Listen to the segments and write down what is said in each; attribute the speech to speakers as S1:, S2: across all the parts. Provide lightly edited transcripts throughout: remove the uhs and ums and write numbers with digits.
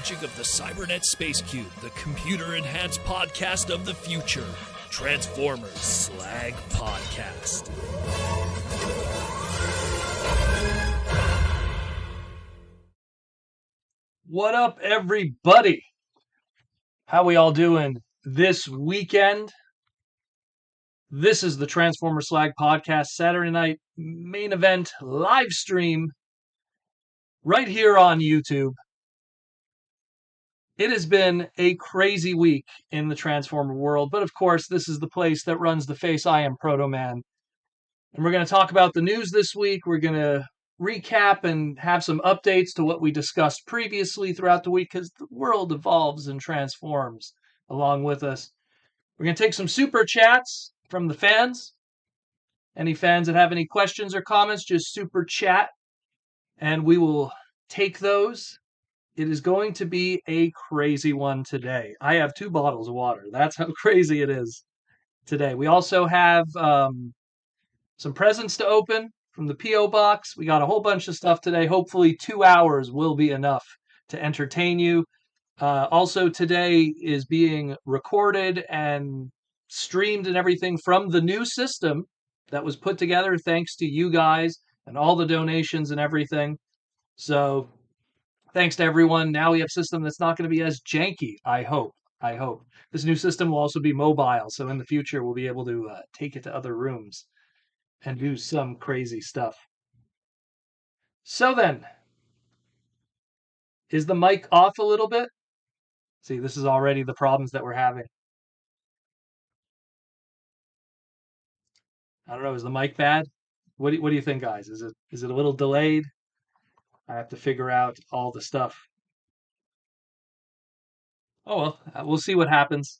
S1: magic of the Cybernet Space Cube, the computer-enhanced podcast of the future. Transformers Slag Podcast.
S2: What up, everybody? How we all doing this weekend? This is the Transformers Slag Podcast Saturday night main event live stream right here on YouTube. It has been a crazy week in the Transformer world, but of course, this is the place that runs the face. I am Proto Man. And we're going to talk about the news this week. We're going to recap and have some updates to what we discussed previously throughout the week because the world evolves and transforms along with us. We're going to take some super chats from the fans. Any fans that have any questions or comments, just super chat, and we will take those. It is going to be a crazy one today. I have 2 bottles of water. That's how crazy it is today. We also have some presents to open from the P.O. Box. We got a whole bunch of stuff today. Hopefully 2 hours will be enough to entertain you. Also today is being recorded and streamed and everything from the new system that was put together thanks to you guys and all the donations and everything. So thanks to everyone. Now we have a system that's not going to be as janky, I hope. This new system will also be mobile, so in the future we'll be able to take it to other rooms and do some crazy stuff. So then, is the mic off a little bit? See, this is already the problems that we're having. I don't know, is the mic bad? What do you think, guys? Is it a little delayed? I have to figure out all the stuff. Oh well, we'll see what happens.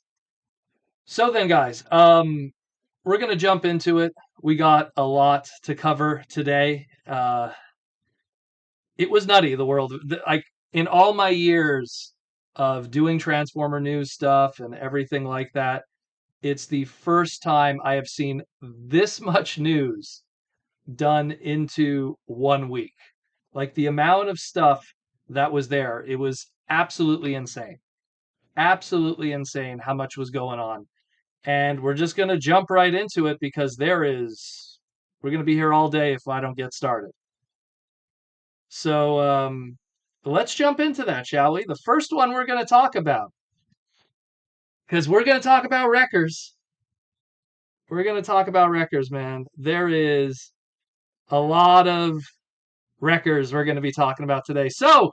S2: So then, guys, we're gonna jump into it. We got a lot to cover today. It was nutty, the world. In all my years of doing Transformer news stuff and everything like that, it's the first time I have seen this much news done into 1 week. Like the amount of stuff that was there, it was absolutely insane. Absolutely insane how much was going on. And we're just going to jump right into it because we're going to be here all day if I don't get started. So let's jump into that, shall we? The first one we're going to talk about, because we're going to talk about wreckers. We're going to talk about wreckers, man. There is a lot of wreckers we're going to be talking about today. So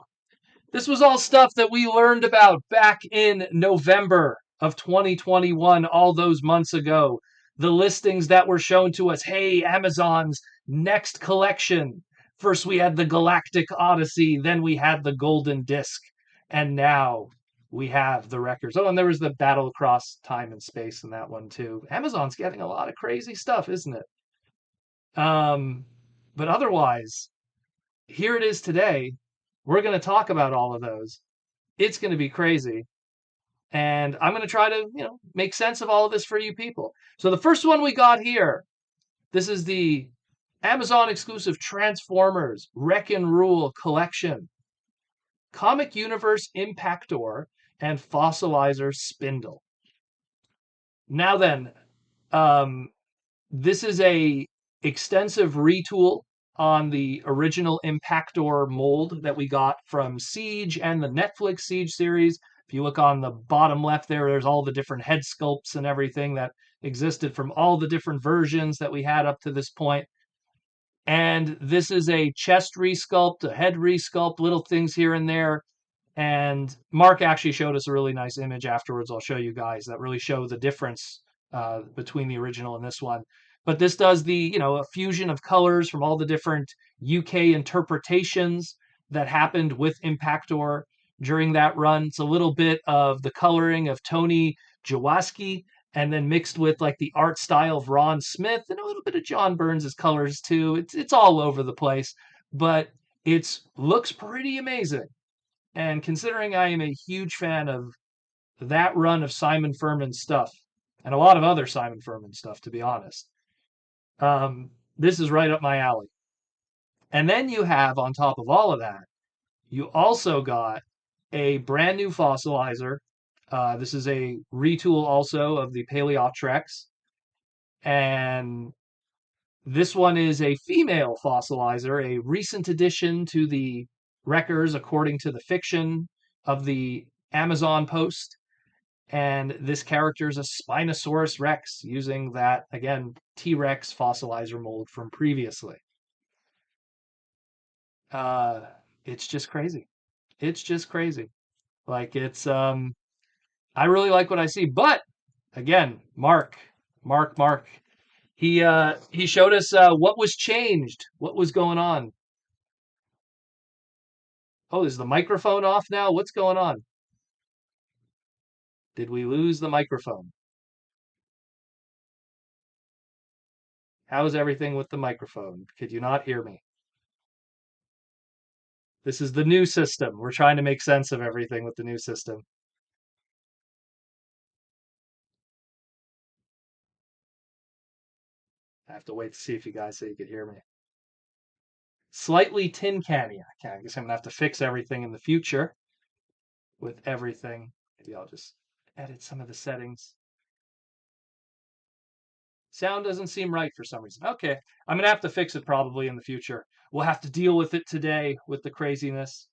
S2: this was all stuff that we learned about back in November of 2021, all those months ago. The listings that were shown to us. Hey, Amazon's next collection. First we had the Galactic Odyssey, then we had the Golden Disc, and now we have the wreckers. Oh, and there was the Battle Across Time and Space in that one too. Amazon's getting a lot of crazy stuff, isn't it? But otherwise, here it is today. We're going to talk about all of those. It's going to be crazy. And I'm going to try to, make sense of all of this for you people. So the first one we got here, this is the Amazon exclusive Transformers Wreck and Rule collection. Comic Universe Impactor and Fossilizer Spindle. Now then, this is a extensive retool on the original Impactor mold that we got from Siege and the Netflix Siege series. If you look on the bottom left there's all the different head sculpts and everything that existed from all the different versions that we had up to this point. And this is a chest resculpt, a head resculpt, little things here and there. And Mark actually showed us a really nice image afterwards. I'll show you guys that really show the difference between the original and this one. But this does the, a fusion of colors from all the different UK interpretations that happened with Impactor during that run. It's a little bit of the coloring of Tony Jaworski, and then mixed with like the art style of Ron Smith and a little bit of John Burns' colors too. It's all over the place, but it looks pretty amazing. And considering I am a huge fan of that run of Simon Furman stuff, and a lot of other Simon Furman stuff, to be honest, this is right up my alley. And then you have, on top of all of that, you also got a brand new fossilizer. This is a retool also of the Paleotrex. And this one is a female fossilizer, a recent addition to the Wreckers according to the fiction of the Amazon post. And this character is a Spinosaurus Rex using that, again, T-Rex fossilizer mold from previously. Uh, it's just crazy. It's just crazy. Like I really like what I see. But again, Mark, he showed us what was changed, what was going on. Oh, is the microphone off now? What's going on? Did we lose the microphone? How is everything with the microphone? Could you not hear me? This is the new system. We're trying to make sense of everything with the new system. I have to wait to see if you guys say you could hear me. Slightly tin canny. Okay, I guess I'm gonna have to fix everything in the future with everything. Maybe I'll just edit some of the settings. Sound doesn't seem right for some reason. Okay, I'm gonna have to fix it probably in the future. We'll have to deal with it today with the craziness.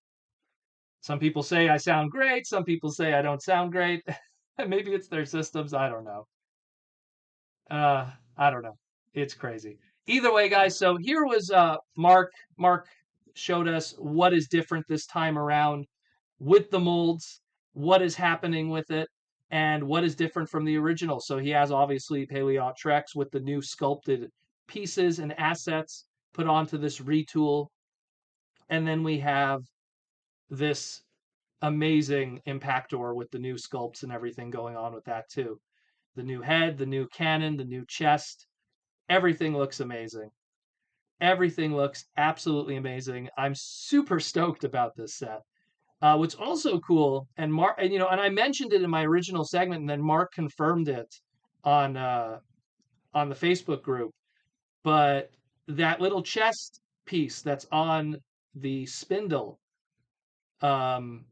S2: Some people say I sound great. Some people say I don't sound great. Maybe it's their systems. I don't know. I don't know. It's crazy. Either way, guys. So here was Mark. Mark showed us what is different this time around with the molds, what is happening with it, and what is different from the original. So he has obviously Paleotrex with the new sculpted pieces and assets put onto this retool. And then we have this amazing Impactor with the new sculpts and everything going on with that too. The new head, the new cannon, the new chest, everything looks amazing. Everything looks absolutely amazing. I'm super stoked about this set. What's also cool, and Mark, and and I mentioned it in my original segment, and then Mark confirmed it on on the Facebook group. But that little chest piece that's on the spindle um,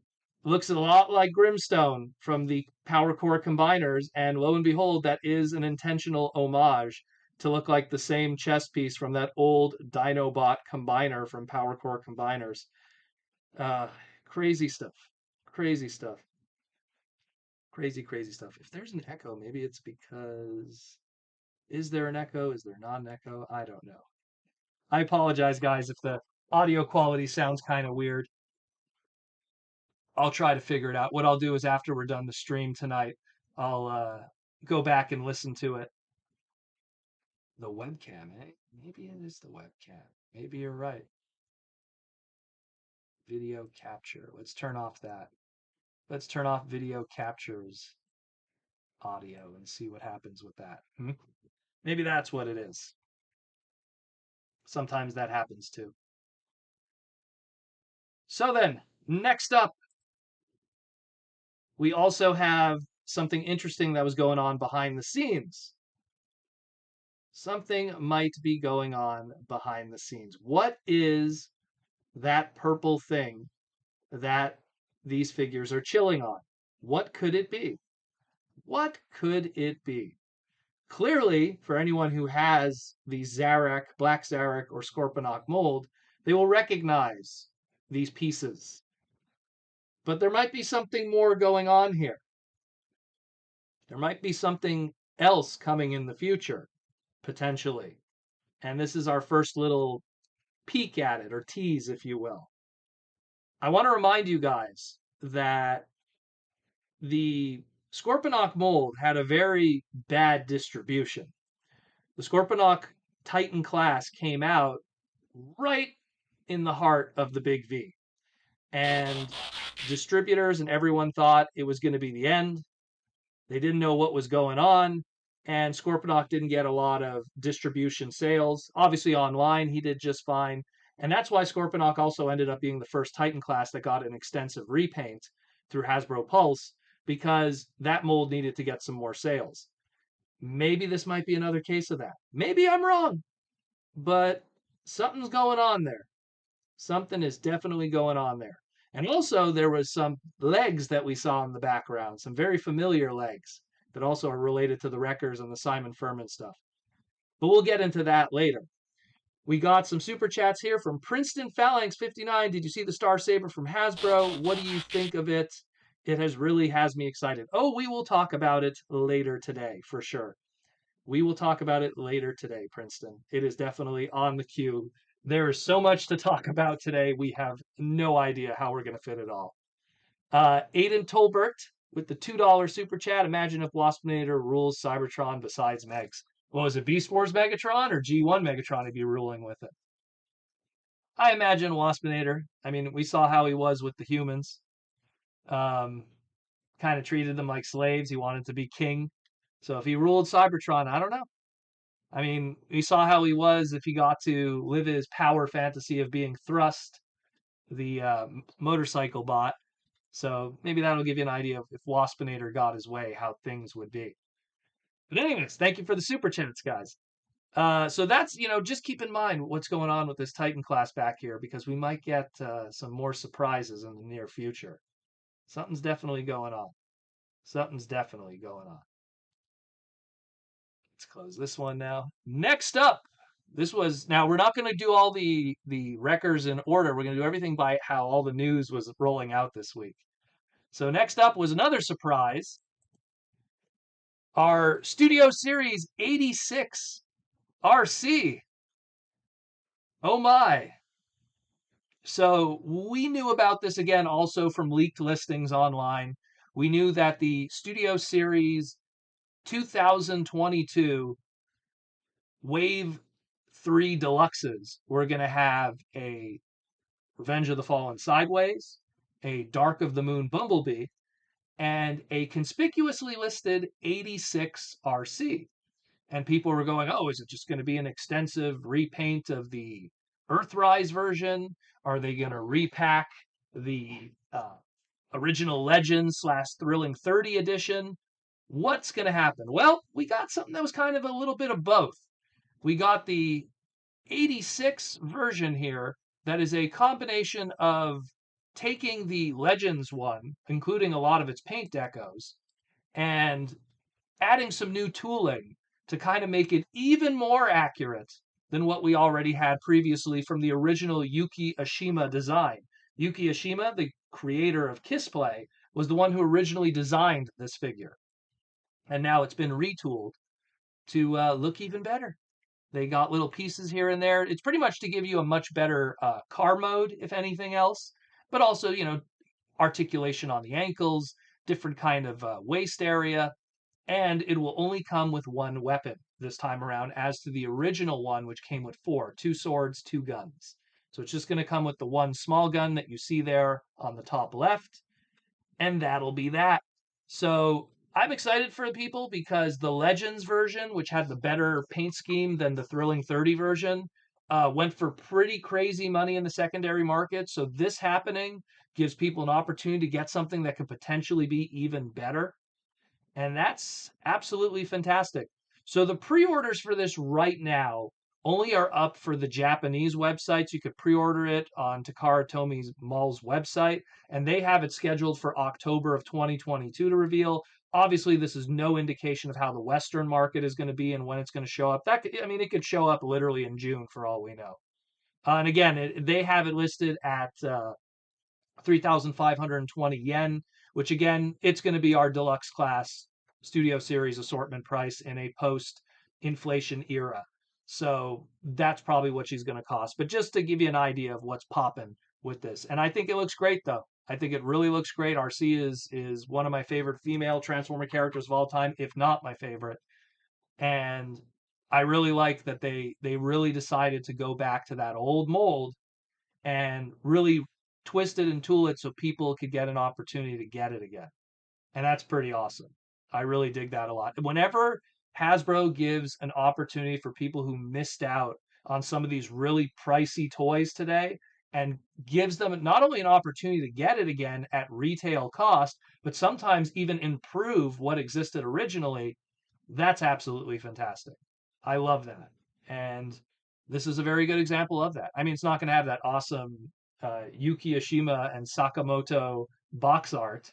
S2: looks a lot like Grimstone from the Power Core Combiners, and lo and behold, that is an intentional homage to look like the same chest piece from that old Dinobot combiner from Power Core Combiners. Uh, Crazy stuff. Crazy stuff. Crazy stuff. If there's an echo, maybe it's because. Is there an echo? Is there not an echo? I don't know. I apologize, guys, if the audio quality sounds kind of weird. I'll try to figure it out. What I'll do is after we're done the stream tonight, I'll go back and listen to it. The webcam, eh? Maybe it is the webcam. Maybe you're right. Video capture. Let's turn off that. Let's turn off video captures audio and see what happens with that. Maybe that's what it is. Sometimes that happens too. So then, next up, we also have something interesting that was going on behind the scenes. Something might be going on behind the scenes. What is that purple thing that these figures are chilling on? What could it be? What could it be? Clearly, for anyone who has the Zarak, Black Zarak, or Scorponok mold, they will recognize these pieces. But there might be something more going on here. There might be something else coming in the future, potentially. And this is our first little peek at it, or tease, if you will. I want to remind you guys that the Scorponok mold had a very bad distribution. The Scorponok Titan class came out right in the heart of the Big V. And distributors and everyone thought it was going to be the end. They didn't know what was going on. And Scorponok didn't get a lot of distribution sales. Obviously, online, he did just fine. And that's why Scorponok also ended up being the first Titan class that got an extensive repaint through Hasbro Pulse, because that mold needed to get some more sales. Maybe this might be another case of that. Maybe I'm wrong, but something's going on there. Something is definitely going on there. And also there was some legs that we saw in the background, some very familiar legs that also are related to the Wreckers and the Simon Furman stuff. But we'll get into that later. We got some super chats here from Princeton Phalanx 59. Did you see the Star Saber from Hasbro? What do you think of it? It has me excited. Oh, we will talk about it later today for sure. We will talk about it later today, Princeton. It is definitely on the queue. There is so much to talk about today. We have no idea how we're going to fit it all. Aiden Tolbert with the $2 super chat. Imagine if Waspinator rules Cybertron besides Megs. What was it, Beast Wars Megatron or G1 Megatron he'd be ruling with it? I imagine Waspinator. I mean, we saw how he was with the humans. Kind of treated them like slaves. He wanted to be king. So if he ruled Cybertron, I don't know. I mean, we saw how he was if he got to live his power fantasy of being Thrust, the motorcycle bot. So maybe that'll give you an idea of if Waspinator got his way, how things would be. But anyways, thank you for the super chats, guys. So that's, just keep in mind what's going on with this Titan class back here, because we might get some more surprises in the near future. Something's definitely going on. Something's definitely going on. Let's close this one now. Next up, now we're not going to do all the Wreckers in order. We're going to do everything by how all the news was rolling out this week. So next up was another surprise. Our Studio Series 86 Arcee. Oh my. So we knew about this again also from leaked listings online. We knew that the Studio Series 2022 Wave 3 Deluxes were going to have a Revenge of the Fallen Sideways, a Dark of the Moon Bumblebee, and a conspicuously listed 86 Arcee. And people were going, oh, is it just going to be an extensive repaint of the Earthrise version? Are they going to repack the original Legends / Thrilling 30 edition? What's going to happen? Well, we got something that was kind of a little bit of both. We got the 86 version here that is a combination of taking the Legends one, including a lot of its paint decos, and adding some new tooling to kind of make it even more accurate than what we already had previously from the original Yuki Ashima design. Yuki Ashima, the creator of Kissplay, was the one who originally designed this figure. And now it's been retooled to look even better. They got little pieces here and there. It's pretty much to give you a much better car mode, if anything else, but also, articulation on the ankles, different kind of waist area, and it will only come with one weapon this time around, as to the original one, which came with 4, 2 swords, 2 guns. So it's just going to come with the one small gun that you see there on the top left, and that'll be that. So I'm excited for the people because the Legends version, which had the better paint scheme than the Thrilling 30 version, went for pretty crazy money in the secondary market. So this happening gives people an opportunity to get something that could potentially be even better. And that's absolutely fantastic. So the pre-orders for this right now only are up for the Japanese websites. You could pre-order it on Takara Tomy Mall's website, and they have it scheduled for October of 2022 to reveal. Obviously, this is no indication of how the Western market is going to be and when it's going to show up. It could show up literally in June for all we know. And again, they have it listed at 3,520 yen, which again, it's going to be our deluxe class Studio Series assortment price in a post-inflation era. So that's probably what she's going to cost. But just to give you an idea of what's popping with this. And I think it looks great, though. I think it really looks great. Arcee is one of my favorite female Transformer characters of all time, if not my favorite. And I really like that they really decided to go back to that old mold and really twist it and tool it so people could get an opportunity to get it again. And that's pretty awesome. I really dig that a lot. Whenever Hasbro gives an opportunity for people who missed out on some of these really pricey toys today and gives them not only an opportunity to get it again at retail cost, but sometimes even improve what existed originally, that's absolutely fantastic. I love that. And this is a very good example of that. I mean, it's not going to have that awesome Yuki Oshima and Sakamoto box art.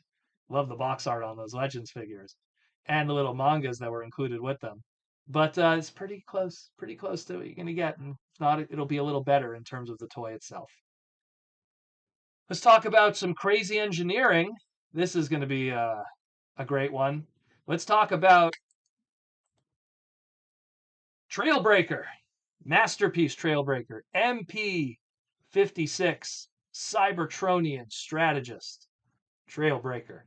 S2: Love the box art on those Legends figures, and the little mangas that were included with them. But it's pretty close to what you're gonna get, and if not, it'll be a little better in terms of the toy itself. Let's talk about some crazy engineering. This is going to be a great one. Let's talk about Trailbreaker, Masterpiece Trailbreaker, MP56, Cybertronian Strategist Trailbreaker.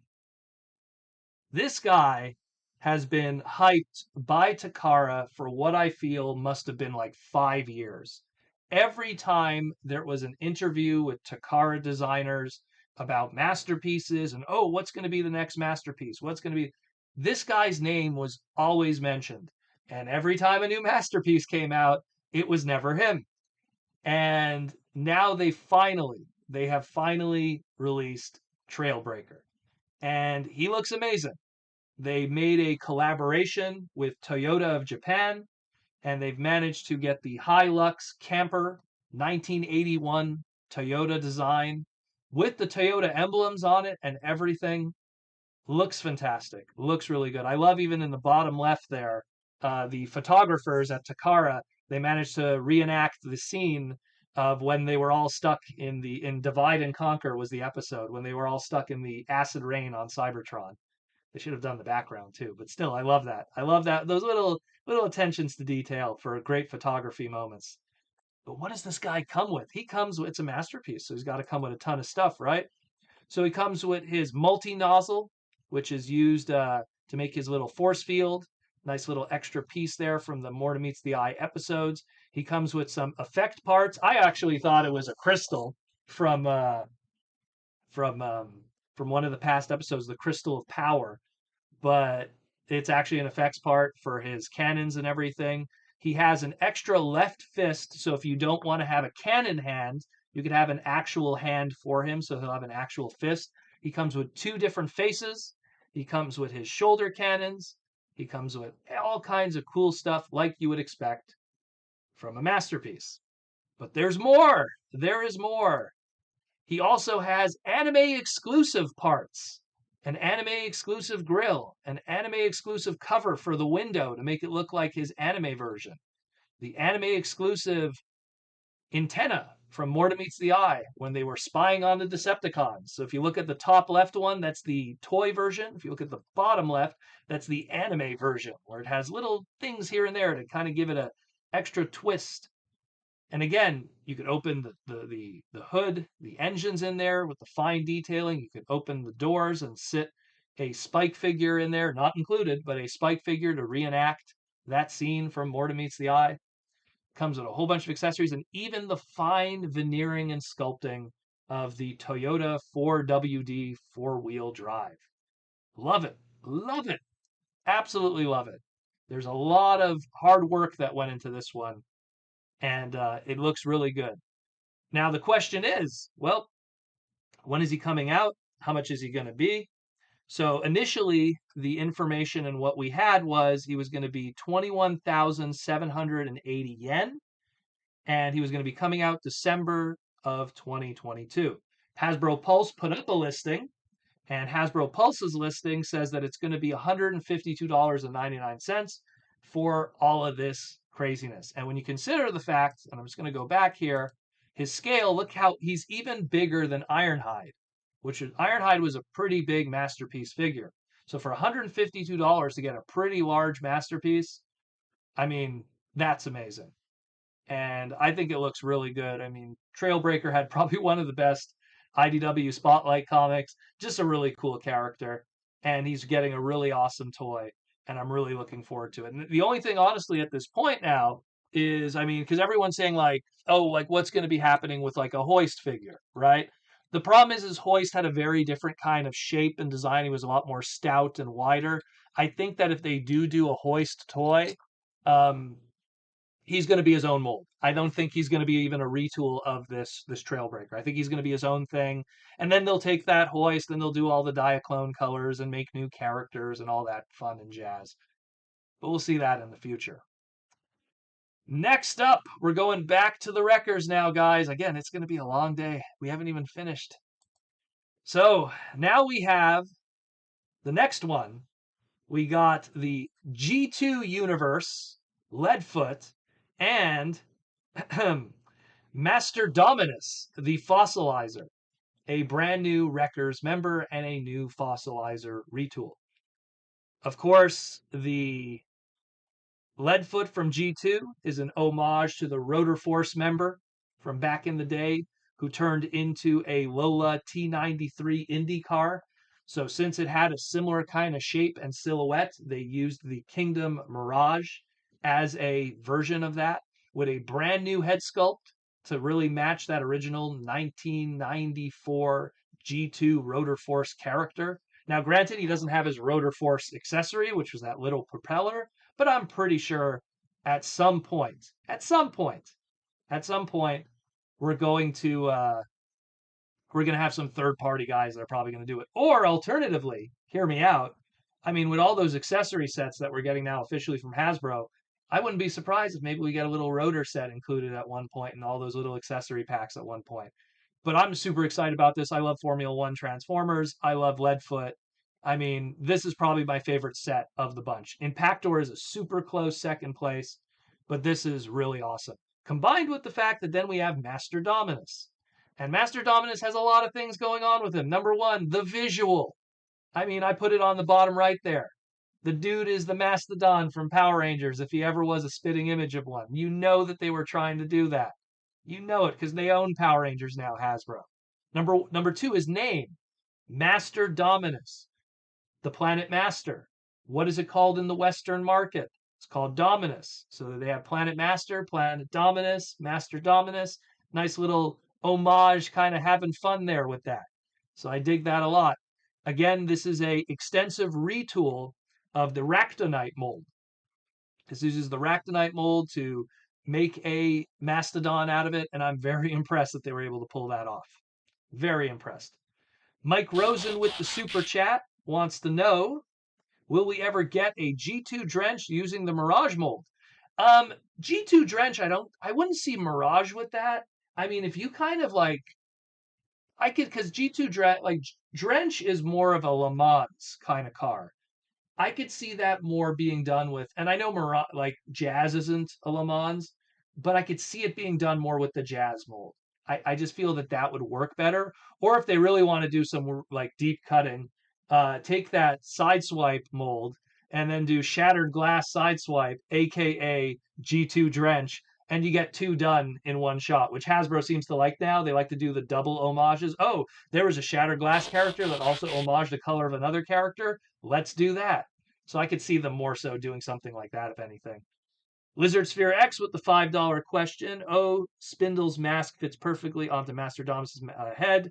S2: This guy has been hyped by Takara for what I feel must have been like 5 years. Every time there was an interview with Takara designers about masterpieces and, oh, what's going to be the next masterpiece? What's going to be? This guy's name was always mentioned. And every time a new masterpiece came out, it was never him. And now they have finally released Trailbreaker. And he looks amazing. They made a collaboration with Toyota of Japan, and they've managed to get the Hilux Camper 1981 Toyota design with the Toyota emblems on it and everything. Looks fantastic. Looks really good. I love even in the bottom left there, the photographers at Takara, they managed to reenact the scene of when they were all stuck in Divide and Conquer was the episode when they were all stuck in the acid rain on Cybertron. They should have done the background too, but still, I love that. I love that those little attentions to detail for great photography moments. But what does this guy come with? He comes with it's a masterpiece, so he's got to come with a ton of stuff, right? So he comes with his multi-nozzle, which is used to make his little force field. Nice little extra piece there from the More to Meets the Eye episodes. He comes with some effect parts. I actually thought it was a crystal from from one of the past episodes, the Crystal of Power, but it's actually an effects part for his cannons and everything. He has an extra left fist, so if you don't want to have a cannon hand, you could have an actual hand for him, so he'll have an actual fist. He comes with 2 different faces. He comes with his shoulder cannons. He comes with all kinds of cool stuff like you would expect from a masterpiece. But there's more. There is more. He also has anime exclusive parts, an anime exclusive grill, an anime exclusive cover for the window to make it look like his anime version, the anime exclusive antenna from More to Meets the Eye when they were spying on the Decepticons. So if you look at the top left one, that's the toy version. If you look at the bottom left, that's the anime version, where it has little things here and there to kind of give it a extra twist. And again, you could open the hood, the engine's in there with the fine detailing. You could open the doors and sit a Spike figure in there, not included, but a Spike figure to reenact that scene from More to Meets the Eye. Comes with a whole bunch of accessories and even the fine veneering and sculpting of the Toyota 4WD 4-wheel drive. Love it. Love it. Absolutely love it. There's a lot of hard work that went into this one, and it looks really good. Now, the question is, well, when is he coming out? How much is he going to be? So initially, the information and what we had was he was going to be 21,780 yen, and he was going to be coming out December of 2022. Hasbro Pulse put up a listing, and Hasbro Pulse's listing says that it's going to be $152.99 for all of this craziness. And when you consider the fact, and I'm just going to go back here, his scale, look how he's even bigger than Ironhide, which Ironhide was a pretty big masterpiece figure. So for $152 to get a pretty large masterpiece, I mean, that's amazing. And I think it looks really good. I mean, Trailbreaker had probably one of the best IDW Spotlight comics, just a really cool character, and he's getting a really awesome toy, and I'm really looking forward to it. And the only thing, honestly, at this point now is, I mean, because everyone's saying like, oh, like what's going to be happening with like a Hoist figure, right? The problem is Hoist had a very different kind of shape and design. He was a lot more stout and wider. I think that if they do a Hoist toy, he's going to be his own mold. I don't think he's going to be even a retool of this Trailbreaker. I think he's going to be his own thing. And then they'll take that Hoist and they'll do all the Diaclone colors and make new characters and all that fun and jazz. But we'll see that in the future. Next up, we're going back to the wreckers now, guys. Again, it's going to be a long day. We haven't even finished. So now we have the next one. We got the G2 Universe, Leadfoot, and Master Dominus, the Fossilizer, a brand new Wreckers member and a new Fossilizer retool. Of course, the Leadfoot from G2 is an homage to the Rotor Force member from back in the day who turned into a Lola T93 Indy car. So since it had a similar kind of shape and silhouette, they used the Kingdom Mirage as a version of that with a brand new head sculpt to really match that original 1994 G2 Rotor Force character. Now, granted, he doesn't have his Rotor Force accessory, which was that little propeller, but I'm pretty sure at some point, we're going to have some third party guys that are probably going to do it. Or alternatively, hear me out. I mean, with all those accessory sets that we're getting now officially from Hasbro, I wouldn't be surprised if maybe we get a little rotor set included at one point and all those little accessory packs at one point. But I'm super excited about this. I love Formula One Transformers. I love Leadfoot. I mean, this is probably my favorite set of the bunch. Impactor is a super close second place, but this is really awesome. Combined with the fact that then we have Master Dominus. And Master Dominus has a lot of things going on with him. Number one, the visual. I mean, I put it on the bottom right there. The dude is the Mastodon from Power Rangers, if he ever was a spitting image of one. You know that they were trying to do that. You know it because they own Power Rangers now, Hasbro. Number two is name. Master Dominus, the Planet Master. What is it called in the Western market? It's called Dominus. So they have Planet Master, Planet Dominus, Master Dominus. Nice little homage, kind of having fun there with that. So I dig that a lot. Again, this is a extensive retool of the Ractonite mold. This uses the Ractonite mold to make a Mastodon out of it, and I'm very impressed that they were able to pull that off. Very impressed. Mike Rosen with the super chat wants to know, will we ever get a G2 Drench using the Mirage mold? G2 Drench, I wouldn't see Mirage with that. I mean, if you kind of like, I could, because G2 Drench is more of a Le Mans kind of car. I could see that more being done with, and I know Jazz isn't a Le Mans, but I could see it being done more with the Jazz mold. I just feel that that would work better. Or if they really want to do some like deep cutting, take that Sideswipe mold and then do Shattered Glass Sideswipe, aka G2 Drench, and you get two done in one shot, which Hasbro seems to like now. They like to do the double homages. Oh, there was a Shattered Glass character that also homaged the color of another character. Let's do that. So I could see them more so doing something like that, if anything. Lizard Sphere X with the $5 question. Oh, Spindle's mask fits perfectly onto Master Domus's head,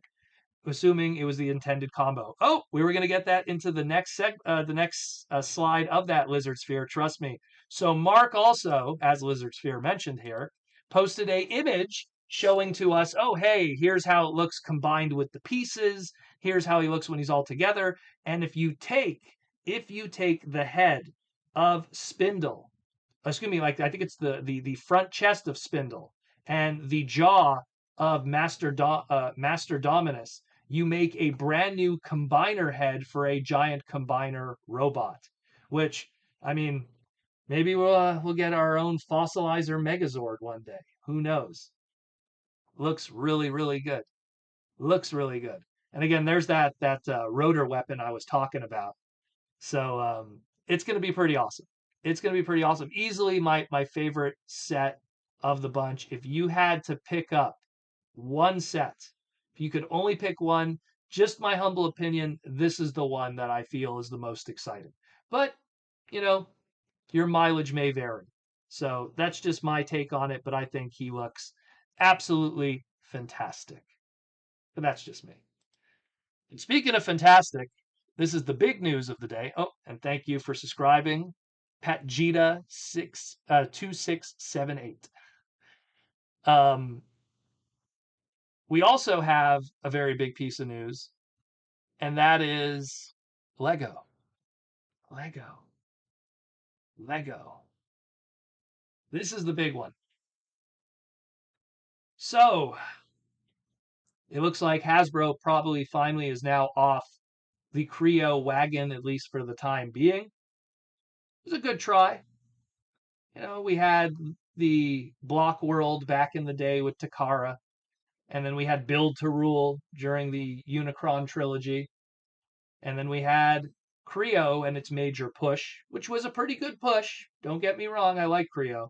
S2: assuming it was the intended combo. Oh, we were going to get that into the next slide of that Lizard Sphere. Trust me. So Mark also, as Lizard Sphere mentioned here, posted a image showing to us, oh, hey, here's how it looks combined with the pieces. Here's how he looks when he's all together. And if you take the head of Spindle, excuse me, like I think it's the front chest of Spindle and the jaw of Master Dominus, you make a brand new combiner head for a giant combiner robot. Which, I mean, maybe we'll get our own fossilizer Megazord one day. Who knows? Looks really, really good. Looks really good. And again, there's that rotor weapon I was talking about. So it's going to be pretty awesome. It's going to be pretty awesome. Easily my favorite set of the bunch. If you had to pick up one set, if you could only pick one, just my humble opinion, this is the one that I feel is the most exciting. But, you know, your mileage may vary. So that's just my take on it, but I think he looks absolutely fantastic. But that's just me. And speaking of fantastic, this is the big news of the day. Oh, and thank you for subscribing, Patjita 2678. We also have a very big piece of news, and that is Lego. Lego. This is the big one. So, it looks like Hasbro probably finally is now off the Creo wagon, at least for the time being. It was a good try. We had the Block World back in the day with Takara, and then we had Build to Rule during the Unicron trilogy, and then we had Creo and its major push, which was a pretty good push. Don't get me wrong, I like Creo.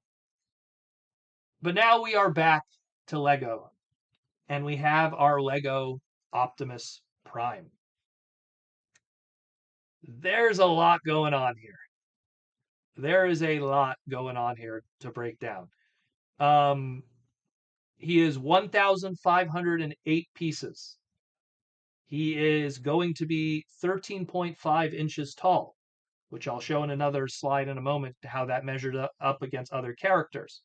S2: But now we are back to Lego, and we have our Lego Optimus Prime. There's a lot going on here. There is a lot going on here to break down. Um, he is 1,508 pieces. He is going to be 13.5 inches tall, which I'll show in another slide in a moment how that measured up against other characters.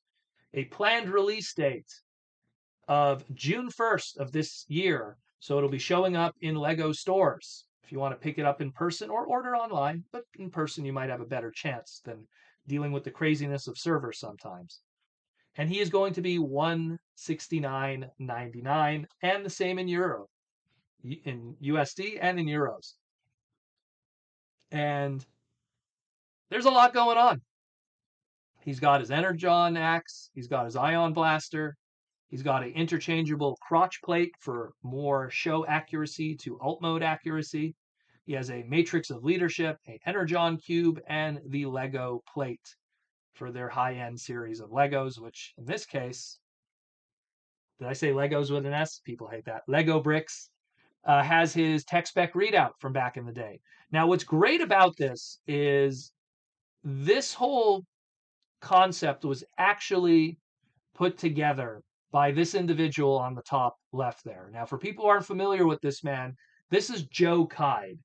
S2: A planned release date of June 1st of this year. So it'll be showing up in Lego stores if you want to pick it up in person or order online. But in person, you might have a better chance than dealing with the craziness of servers sometimes. And he is going to be $169.99, and the same in euro, in USD and in euros. And there's a lot going on. He's got his Energon axe. He's got his Ion Blaster. He's got an interchangeable crotch plate for more show accuracy to alt mode accuracy. He has a Matrix of Leadership, a Energon Cube, and the Lego plate for their high-end series of Legos, which in this case, did I say Legos with an S? People hate that. Lego Bricks has his tech spec readout from back in the day. Now, what's great about this is this whole concept was actually put together by this individual on the top left there. Now, for people who aren't familiar with this man, this is Joe Kide.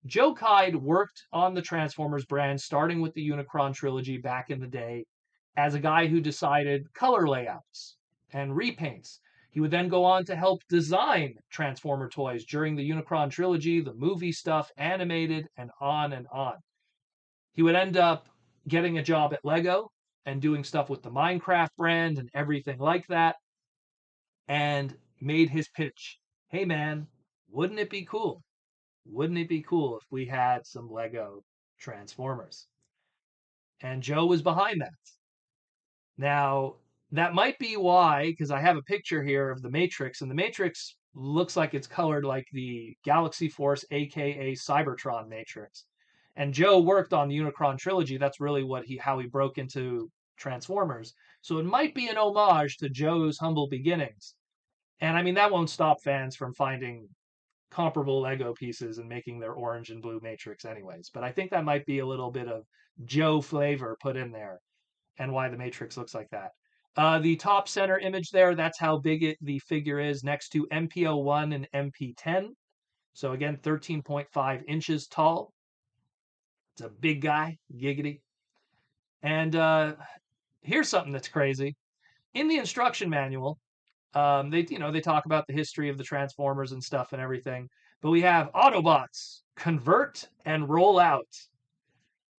S2: Joe Kide worked on the Transformers brand, starting with the Unicron trilogy back in the day, as a guy who decided color layouts and repaints. He would then go on to help design Transformer toys during the Unicron trilogy, the movie stuff, animated, and on and on. He would end up getting a job at Lego and doing stuff with the Minecraft brand and everything like that, and made his pitch. Hey man, wouldn't it be cool? Wouldn't it be cool if we had some Lego Transformers? And Joe was behind that. Now, that might be why, because I have a picture here of the Matrix, and the Matrix looks like it's colored like the Galaxy Force, aka Cybertron Matrix. And Joe worked on the Unicron trilogy. That's really how he broke into Transformers. So it might be an homage to Joe's humble beginnings. And I mean, that won't stop fans from finding comparable Lego pieces and making their orange and blue Matrix anyways. But I think that might be a little bit of Joe flavor put in there and why the Matrix looks like that. The top center image there, that's how big the figure is next to MPO1 and MP10. So again, 13.5 inches tall. It's a big guy, giggity. And here's something that's crazy. In the instruction manual, they talk about the history of the Transformers and stuff and everything. But we have Autobots, convert and roll out.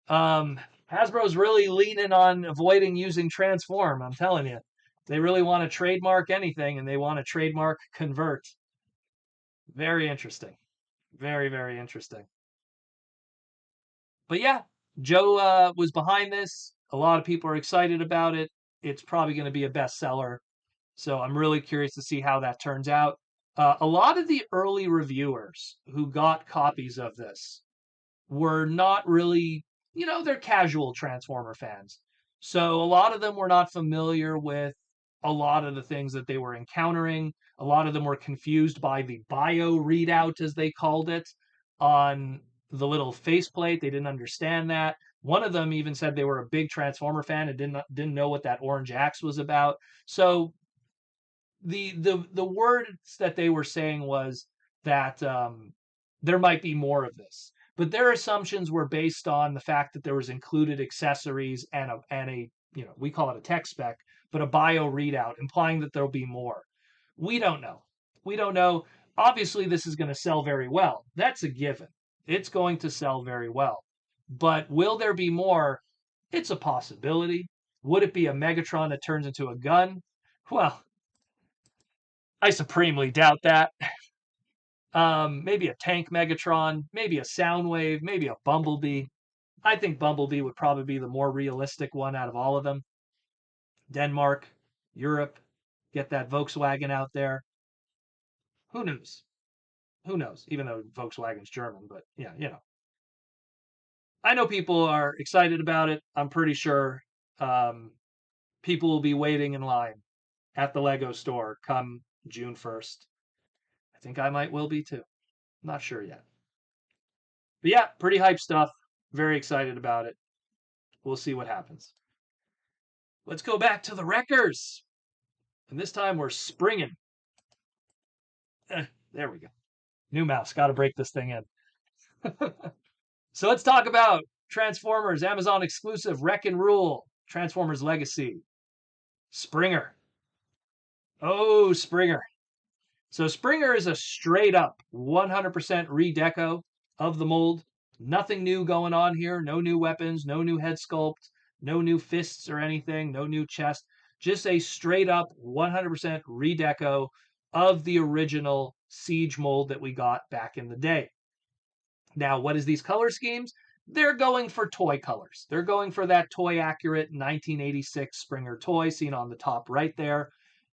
S2: Hasbro's really leaning on avoiding using transform, I'm telling you. They really want to trademark anything, and they want to trademark convert. Very interesting. Very, very interesting. But yeah, Joe was behind this. A lot of people are excited about it. It's probably going to be a bestseller. So I'm really curious to see how that turns out. A lot of the early reviewers who got copies of this were not really, they're casual Transformer fans. So a lot of them were not familiar with a lot of the things that they were encountering. A lot of them were confused by the bio readout, as they called it, on the little faceplate. They didn't understand that. One of them even said they were a big Transformer fan and didn't know what that orange axe was about. So the words that they were saying was that there might be more of this, but their assumptions were based on the fact that there was included accessories and a we call it a tech spec, but a bio readout implying that there'll be more. We don't know. We don't know. Obviously, this is going to sell very well. That's a given. It's going to sell very well. But will there be more? It's a possibility. Would it be a Megatron that turns into a gun? Well, I supremely doubt that. Maybe a tank Megatron, maybe a Soundwave, maybe a Bumblebee. I think Bumblebee would probably be the more realistic one out of all of them. Denmark, Europe, get that Volkswagen out there. Who knows? Who knows? Even though Volkswagen's German, but yeah, I know people are excited about it. I'm pretty sure um, people will be waiting in line at the Lego store come June 1st. I think I will be too. Not sure yet. But yeah, pretty hype stuff. Very excited about it. We'll see what happens. Let's go back to the Wreckers. And this time we're springing. There we go. New mouse. Got to break this thing in. So let's talk about Transformers Amazon exclusive Wreck and Rule Transformers Legacy. Springer. Oh, Springer. So Springer is a straight up 100% redeco of the mold. Nothing new going on here. No new weapons, no new head sculpt, no new fists or anything, no new chest. Just a straight up 100% redeco of the original Siege mold that we got back in the day. Now, what is these color schemes? They're going for toy colors. They're going for that toy accurate 1986 Springer toy seen on the top right there.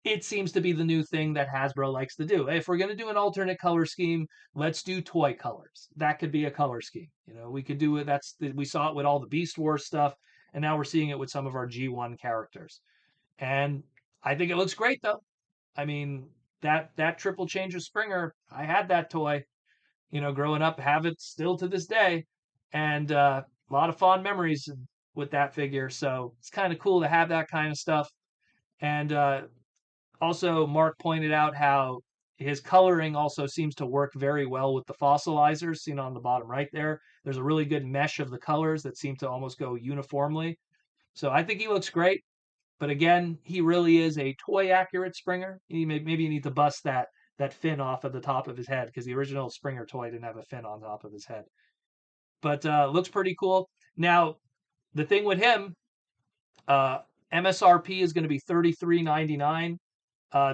S2: It seems to be the new thing that Hasbro likes to do. If we're going to do an alternate color scheme, let's do toy colors. That could be a color scheme. We could do it. We saw it with all the Beast Wars stuff, and now we're seeing it with some of our G1 characters. And I think it looks great, though. I mean, that triple change of Springer, I had that toy, growing up, have it still to this day, and a lot of fond memories with that figure. So it's kind of cool to have that kind of stuff. And also, Mark pointed out how his coloring also seems to work very well with the fossilizers seen on the bottom right there. There's a really good mesh of the colors that seem to almost go uniformly. So I think he looks great. But again, he really is a toy accurate Springer. Maybe you need to bust that fin off of the top of his head because the original Springer toy didn't have a fin on top of his head. But looks pretty cool. Now, the thing with him, MSRP is going to be $33.99.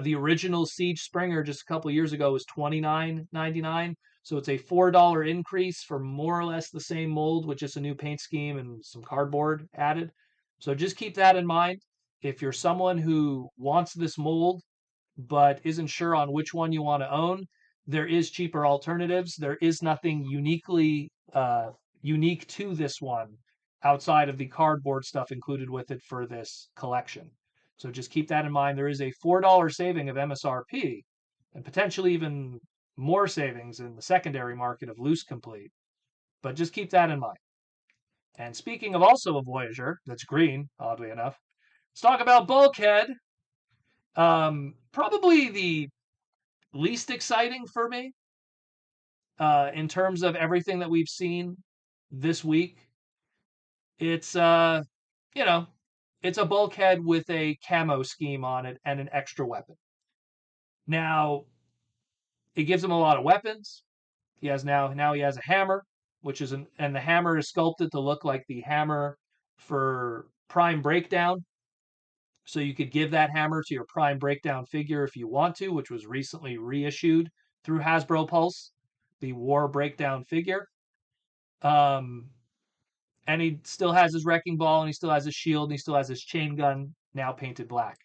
S2: The original Siege Springer just a couple years ago was $29.99. So it's a $4 increase for more or less the same mold with just a new paint scheme and some cardboard added. So just keep that in mind. If you're someone who wants this mold but isn't sure on which one you want to own, there is cheaper alternatives. There is nothing unique to this one outside of the cardboard stuff included with it for this collection. So just keep that in mind. There is a $4 saving of MSRP and potentially even more savings in the secondary market of loose complete. But just keep that in mind. And speaking of also a Voyager that's green, oddly enough, let's talk about Bulkhead. Probably the least exciting for me in terms of everything that we've seen this week. It's it's a Bulkhead with a camo scheme on it and an extra weapon. Now, it gives him a lot of weapons. He has he has a hammer, and the hammer is sculpted to look like the hammer for Prime Breakdown. So you could give that hammer to your Prime Breakdown figure if you want to, which was recently reissued through Hasbro Pulse, the War Breakdown figure. And he still has his wrecking ball, and he still has his shield, and he still has his chain gun, now painted black.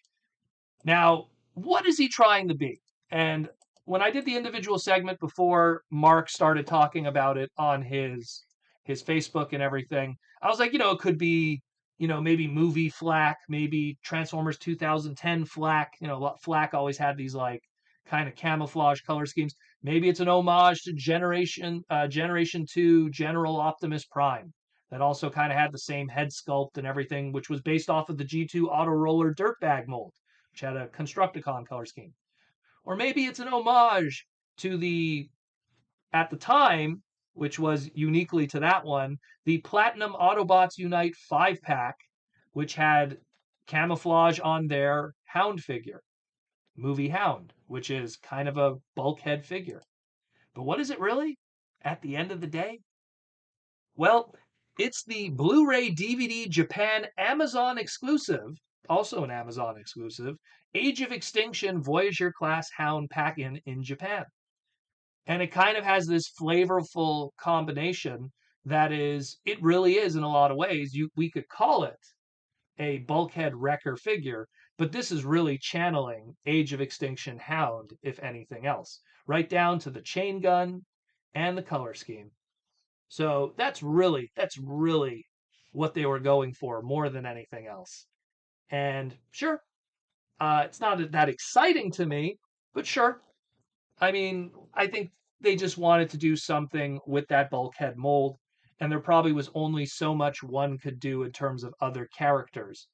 S2: Now, what is he trying to be? And when I did the individual segment before Mark started talking about it on his Facebook and everything, I was like, it could be, maybe movie flack, maybe Transformers 2010 flack. Flack always had these like kind of camouflage color schemes. Maybe it's an homage to Generation 2 General Optimus Prime that also kind of had the same head sculpt and everything, which was based off of the G2 Auto Roller Dirtbag mold, which had a Constructicon color scheme. Or maybe it's an homage to at the time, which was uniquely to that one, the Platinum Autobots Unite 5-pack, which had camouflage on their Hound figure, Movie Hound, which is kind of a Bulkhead figure. But what is it really at the end of the day? Well, It's the Blu-ray DVD Japan Amazon exclusive, also an Amazon exclusive, Age of Extinction Voyager class Hound pack in Japan. And it kind of has this flavorful combination that is, it really is in a lot of ways. We could call it a Bulkhead Wrecker figure, but this is really channeling Age of Extinction Hound, if anything else, right down to the chain gun and the color scheme. So that's really what they were going for more than anything else. And sure, it's not that exciting to me, but sure. I mean, I think they just wanted to do something with that Bulkhead mold, and there probably was only so much one could do in terms of other characters.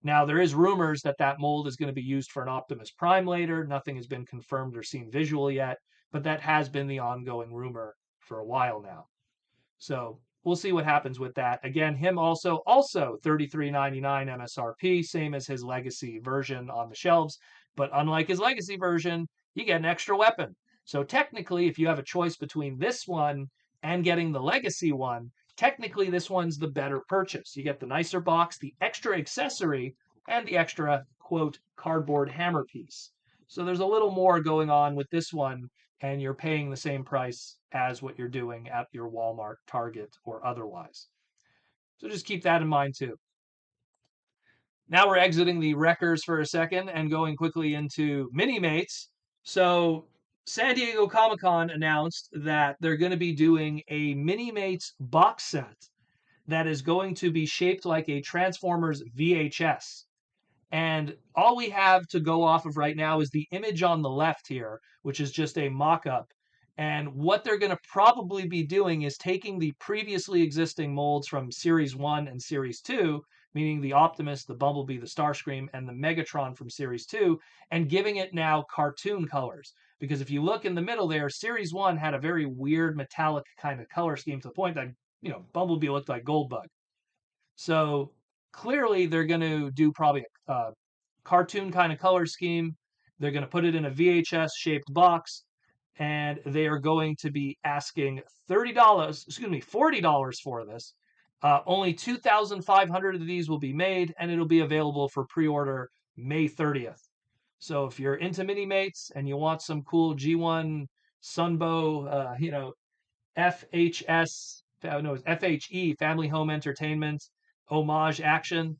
S2: Now, there is rumors that that mold is going to be used for an Optimus Prime later. Nothing has been confirmed or seen visually yet, but that has been the ongoing rumor for a while now. So we'll see what happens with that. Again, him also $33.99 MSRP, same as his legacy version on the shelves. But unlike his legacy version, you get an extra weapon. So technically, if you have a choice between this one and getting the legacy one, technically this one's the better purchase. You get the nicer box, the extra accessory, and the extra, quote, cardboard hammer piece. So there's a little more going on with this one, and you're paying the same price as what you're doing at your Walmart, Target, or otherwise. So just keep that in mind too. Now we're exiting the wreckers for a second and going quickly into mini mates. So San Diego Comic-Con announced that they're going to be doing a mini mates box set that is going to be shaped like a Transformers VHS. And all we have to go off of right now is the image on the left here, which is just a mock-up. And what they're going to probably be doing is taking the previously existing molds from Series 1 and Series 2, meaning the Optimus, the Bumblebee, the Starscream, and the Megatron from Series 2, and giving it now cartoon colors. Because if you look in the middle there, Series 1 had a very weird metallic kind of color scheme to the point that, Bumblebee looked like Goldbug. So clearly they're going to do probably a cartoon kind of color scheme. They're going to put it in a VHS shaped box, and they are going to be asking $40 for this. Only 2,500 of these will be made, and it'll be available for pre-order May 30th. So if you're into mini mates and you want some cool G1 Sunbow, FHS, no, it's FHE, Family Home Entertainment, homage action,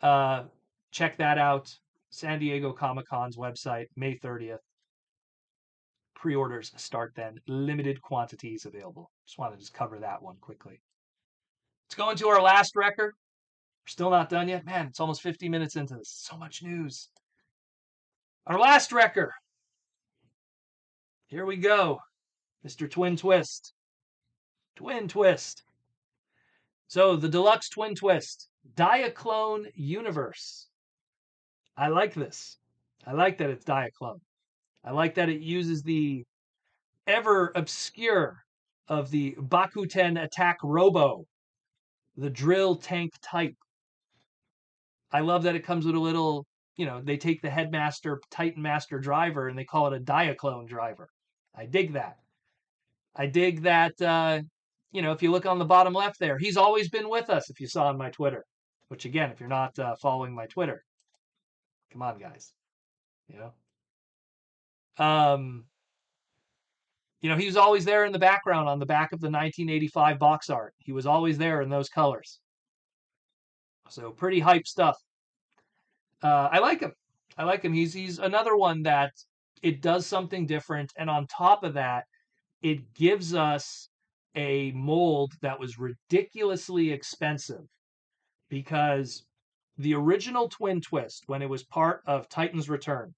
S2: check that out. San Diego Comic-Con's website, May 30th. Pre-orders start then. Limited quantities available. Just wanted to just cover that one quickly. Let's go into our last record. We're still not done yet. Man, it's almost 50 minutes into this. So much news. Our last record. Here we go. Mr. Twin Twist. Twin Twist. So, the Deluxe Twin Twist. Diaclone Universe. I like this. I like that it's Diaclone. I like that it uses the ever obscure of the Bakuten Attack Robo, the drill tank type. I love that it comes with a little, they take the Headmaster Titan Master driver and they call it a Diaclone driver. I dig that. I dig that, if you look on the bottom left there, he's always been with us, if you saw on my Twitter. Which, again, if you're not following my Twitter, come on, guys. He was always there in the background on the back of the 1985 box art. He was always there in those colors. So pretty hype stuff. I like him. I like him. He's another one that it does something different. And on top of that, it gives us a mold that was ridiculously expensive because the original Twin Twist, when it was part of Titan's Return,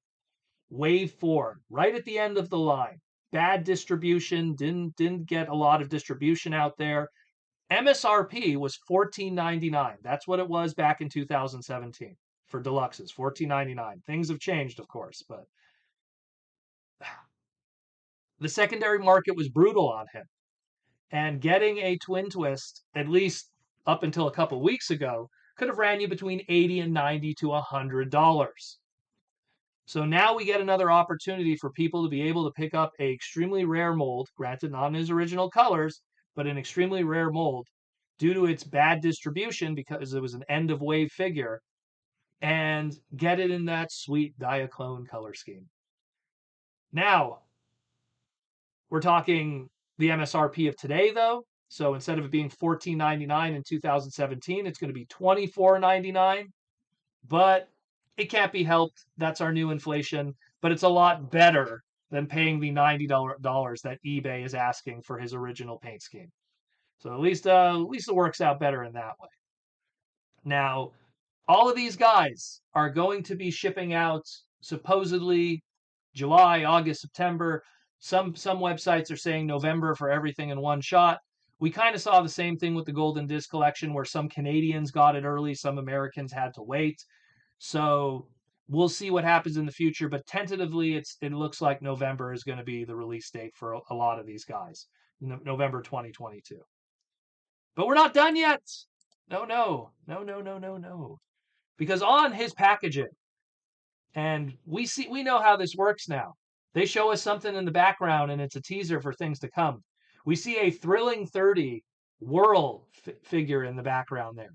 S2: Wave 4, right at the end of the line, bad distribution, didn't get a lot of distribution out there. MSRP was $14.99. That's what it was back in 2017 for deluxes, $14.99. Things have changed, of course, but the secondary market was brutal on him. And getting a Twin Twist, at least up until a couple weeks ago, could have ran you between $80 and $90 to $100. So now we get another opportunity for people to be able to pick up an extremely rare mold, granted not in his original colors, but an extremely rare mold, due to its bad distribution because it was an end of wave figure, and get it in that sweet Diaclone color scheme. Now, we're talking the MSRP of today, though. So instead of it being $14.99 in 2017, it's going to be $24.99. But it can't be helped. That's our new inflation. But it's a lot better than paying the $90 that eBay is asking for his original paint scheme. So at least it works out better in that way. Now, all of these guys are going to be shipping out supposedly July, August, September. Some websites are saying November for everything in one shot. We kind of saw the same thing with the Golden Disc collection where some Canadians got it early, some Americans had to wait. So we'll see what happens in the future, but tentatively it looks like November is going to be the release date for a lot of these guys. November 2022. But we're not done yet. No. Because on his packaging, and we know how this works now. They show us something in the background and it's a teaser for things to come. We see a Thrilling 30 Whirl figure in the background there.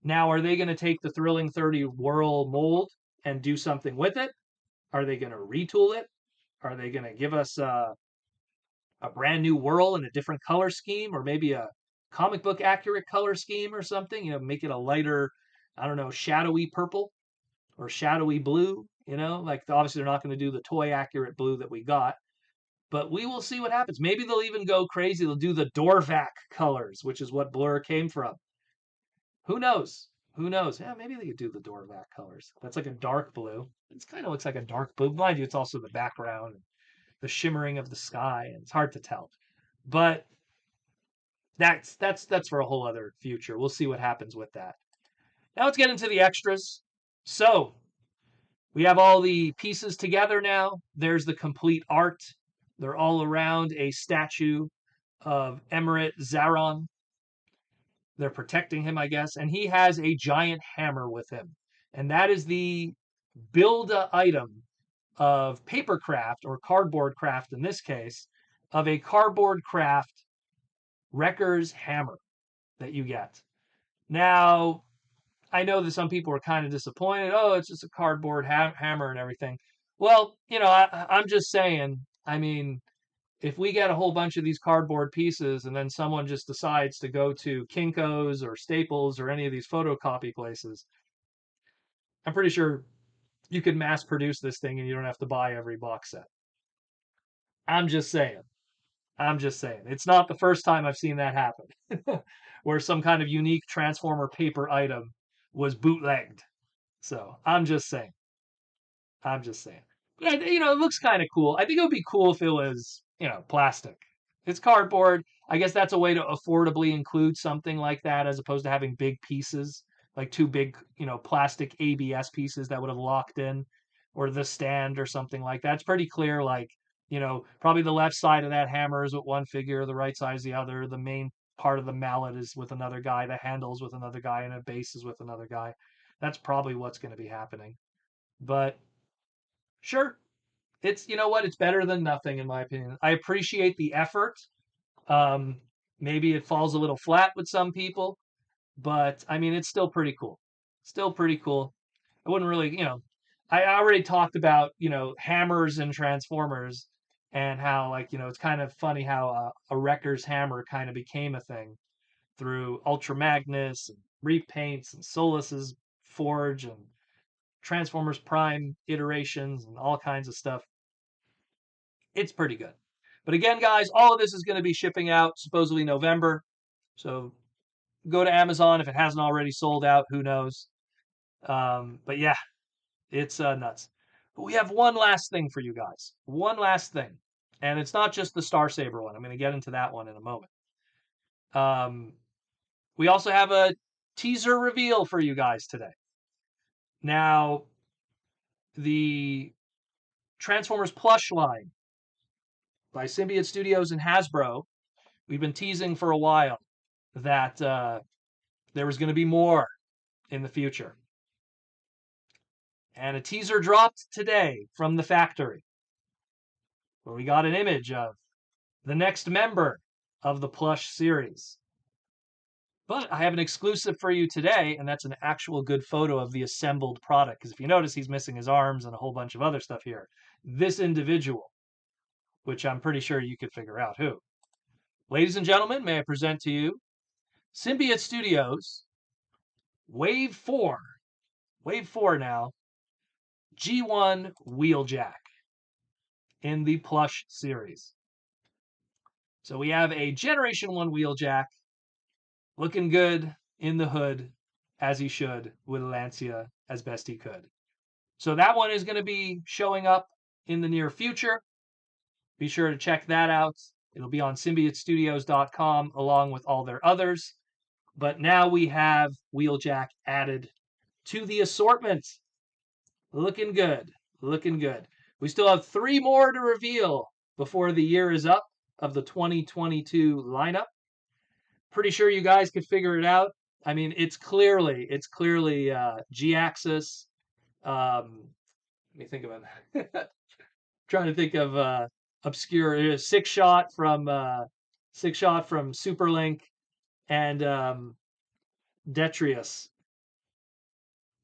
S2: Now, are they going to take the Thrilling 30 Whirl mold and do something with it? Are they going to retool it? Are they going to give us a brand new Whirl in a different color scheme, or maybe a comic book accurate color scheme or something? Make it a lighter, I don't know, shadowy purple or shadowy blue. Like obviously they're not going to do the toy accurate blue that we got, but we will see what happens. Maybe they'll even go crazy. They'll do the Dorvac colors, which is what Blur came from. Who knows? Yeah, maybe they could do the Dorvac colors. That's like a dark blue. It kind of looks like a dark blue. Mind you, it's also the background, the shimmering of the sky, and it's hard to tell. But that's for a whole other future. We'll see what happens with that. Now let's get into the extras. So we have all the pieces together now. There's the complete art. They're all around a statue of Emirate Zaron. They're protecting him, I guess, and he has a giant hammer with him. And that is the build item of paper craft, or cardboard craft in this case, of a cardboard craft Wrecker's hammer that you get. Now, I know that some people are kind of disappointed. Oh, it's just a cardboard hammer and everything. Well, I'm just saying, if we get a whole bunch of these cardboard pieces and then someone just decides to go to Kinko's or Staples or any of these photocopy places, I'm pretty sure you could mass produce this thing and you don't have to buy every box set. I'm just saying. It's not the first time I've seen that happen, where some kind of unique Transformer paper item was bootlegged. So I'm just saying. But, it looks kind of cool. I think it would be cool if it was, plastic. It's cardboard. I guess that's a way to affordably include something like that as opposed to having big pieces, like two big, plastic ABS pieces that would have locked in, or the stand or something like that. It's pretty clear, like, probably the left side of that hammer is with one figure, the right side is the other. The main part of the mallet is with another guy, the handle's with another guy, and a base is with another guy. That's probably what's going to be happening. But sure, it's better than nothing in my opinion. I appreciate the effort. Maybe it falls a little flat with some people, but it's still pretty cool. I wouldn't really, I already talked about, hammers and Transformers, and how, like, it's kind of funny how a Wrecker's hammer kind of became a thing through Ultra Magnus and repaints and Solus's Forge and Transformers Prime iterations and all kinds of stuff. It's pretty good. But again, guys, all of this is going to be shipping out supposedly November. So go to Amazon if it hasn't already sold out. Who knows? But yeah, it's nuts. But we have one last thing for you guys. One last thing. And it's not just the Star Saber one. I'm going to get into that one in a moment. We also have a teaser reveal for you guys today. Now, the Transformers Plush line by Symbiote Studios and Hasbro, we've been teasing for a while that there was going to be more in the future. And a teaser dropped today from the factory, where we got an image of the next member of the Plush series. But I have an exclusive for you today, and that's an actual good photo of the assembled product. Because if you notice, he's missing his arms and a whole bunch of other stuff here. This individual, which I'm pretty sure you could figure out who. Ladies and gentlemen, may I present to you Symbiote Studios Wave 4. Wave 4 now. G1 Wheeljack in the Plush series. So we have a Generation 1 Wheeljack looking good in the hood, as he should, with Lancia as best he could. So that one is going to be showing up in the near future. Be sure to check that out. It'll be on symbiotestudios.com along with all their others. But now we have Wheeljack added to the assortment. Looking good. Looking good. We still have 3 more to reveal before the year is up of the 2022 lineup. Pretty sure you guys could figure it out. I mean, it's clearly G-Axis. Let me think of it. Trying to think of obscure six shot from Superlink and Detrius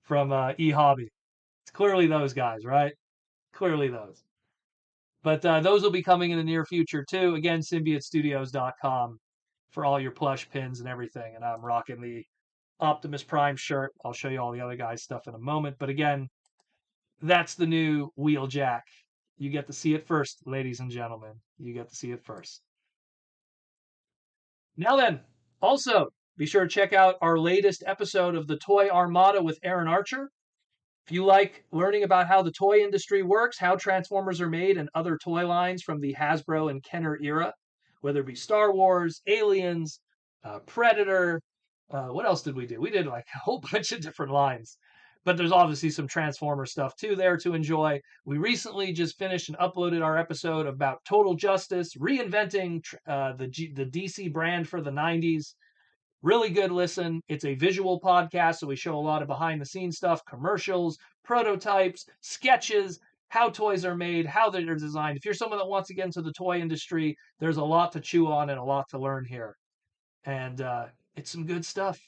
S2: from eHobby. It's clearly those guys, right? Clearly those. But those will be coming in the near future too. Again, symbiotestudios.com for all your plush pins and everything. And I'm rocking the Optimus Prime shirt. I'll show you all the other guys' stuff in a moment. But again, that's the new Wheeljack. You get to see it first, ladies and gentlemen. You get to see it first. Now then, also, be sure to check out our latest episode of the Toy Armada with Aaron Archer. If you like learning about how the toy industry works, how Transformers are made, and other toy lines from the Hasbro and Kenner era, whether it be Star Wars, Aliens, Predator, what else did we do? We did like a whole bunch of different lines. But there's obviously some Transformer stuff too there to enjoy. We recently just finished and uploaded our episode about Total Justice, reinventing the DC brand for the 90s. Really good listen. It's a visual podcast, so we show a lot of behind the scenes stuff, commercials, prototypes, sketches, how toys are made, how they're designed. If you're someone that wants to get into the toy industry, there's a lot to chew on and a lot to learn here. And it's some good stuff.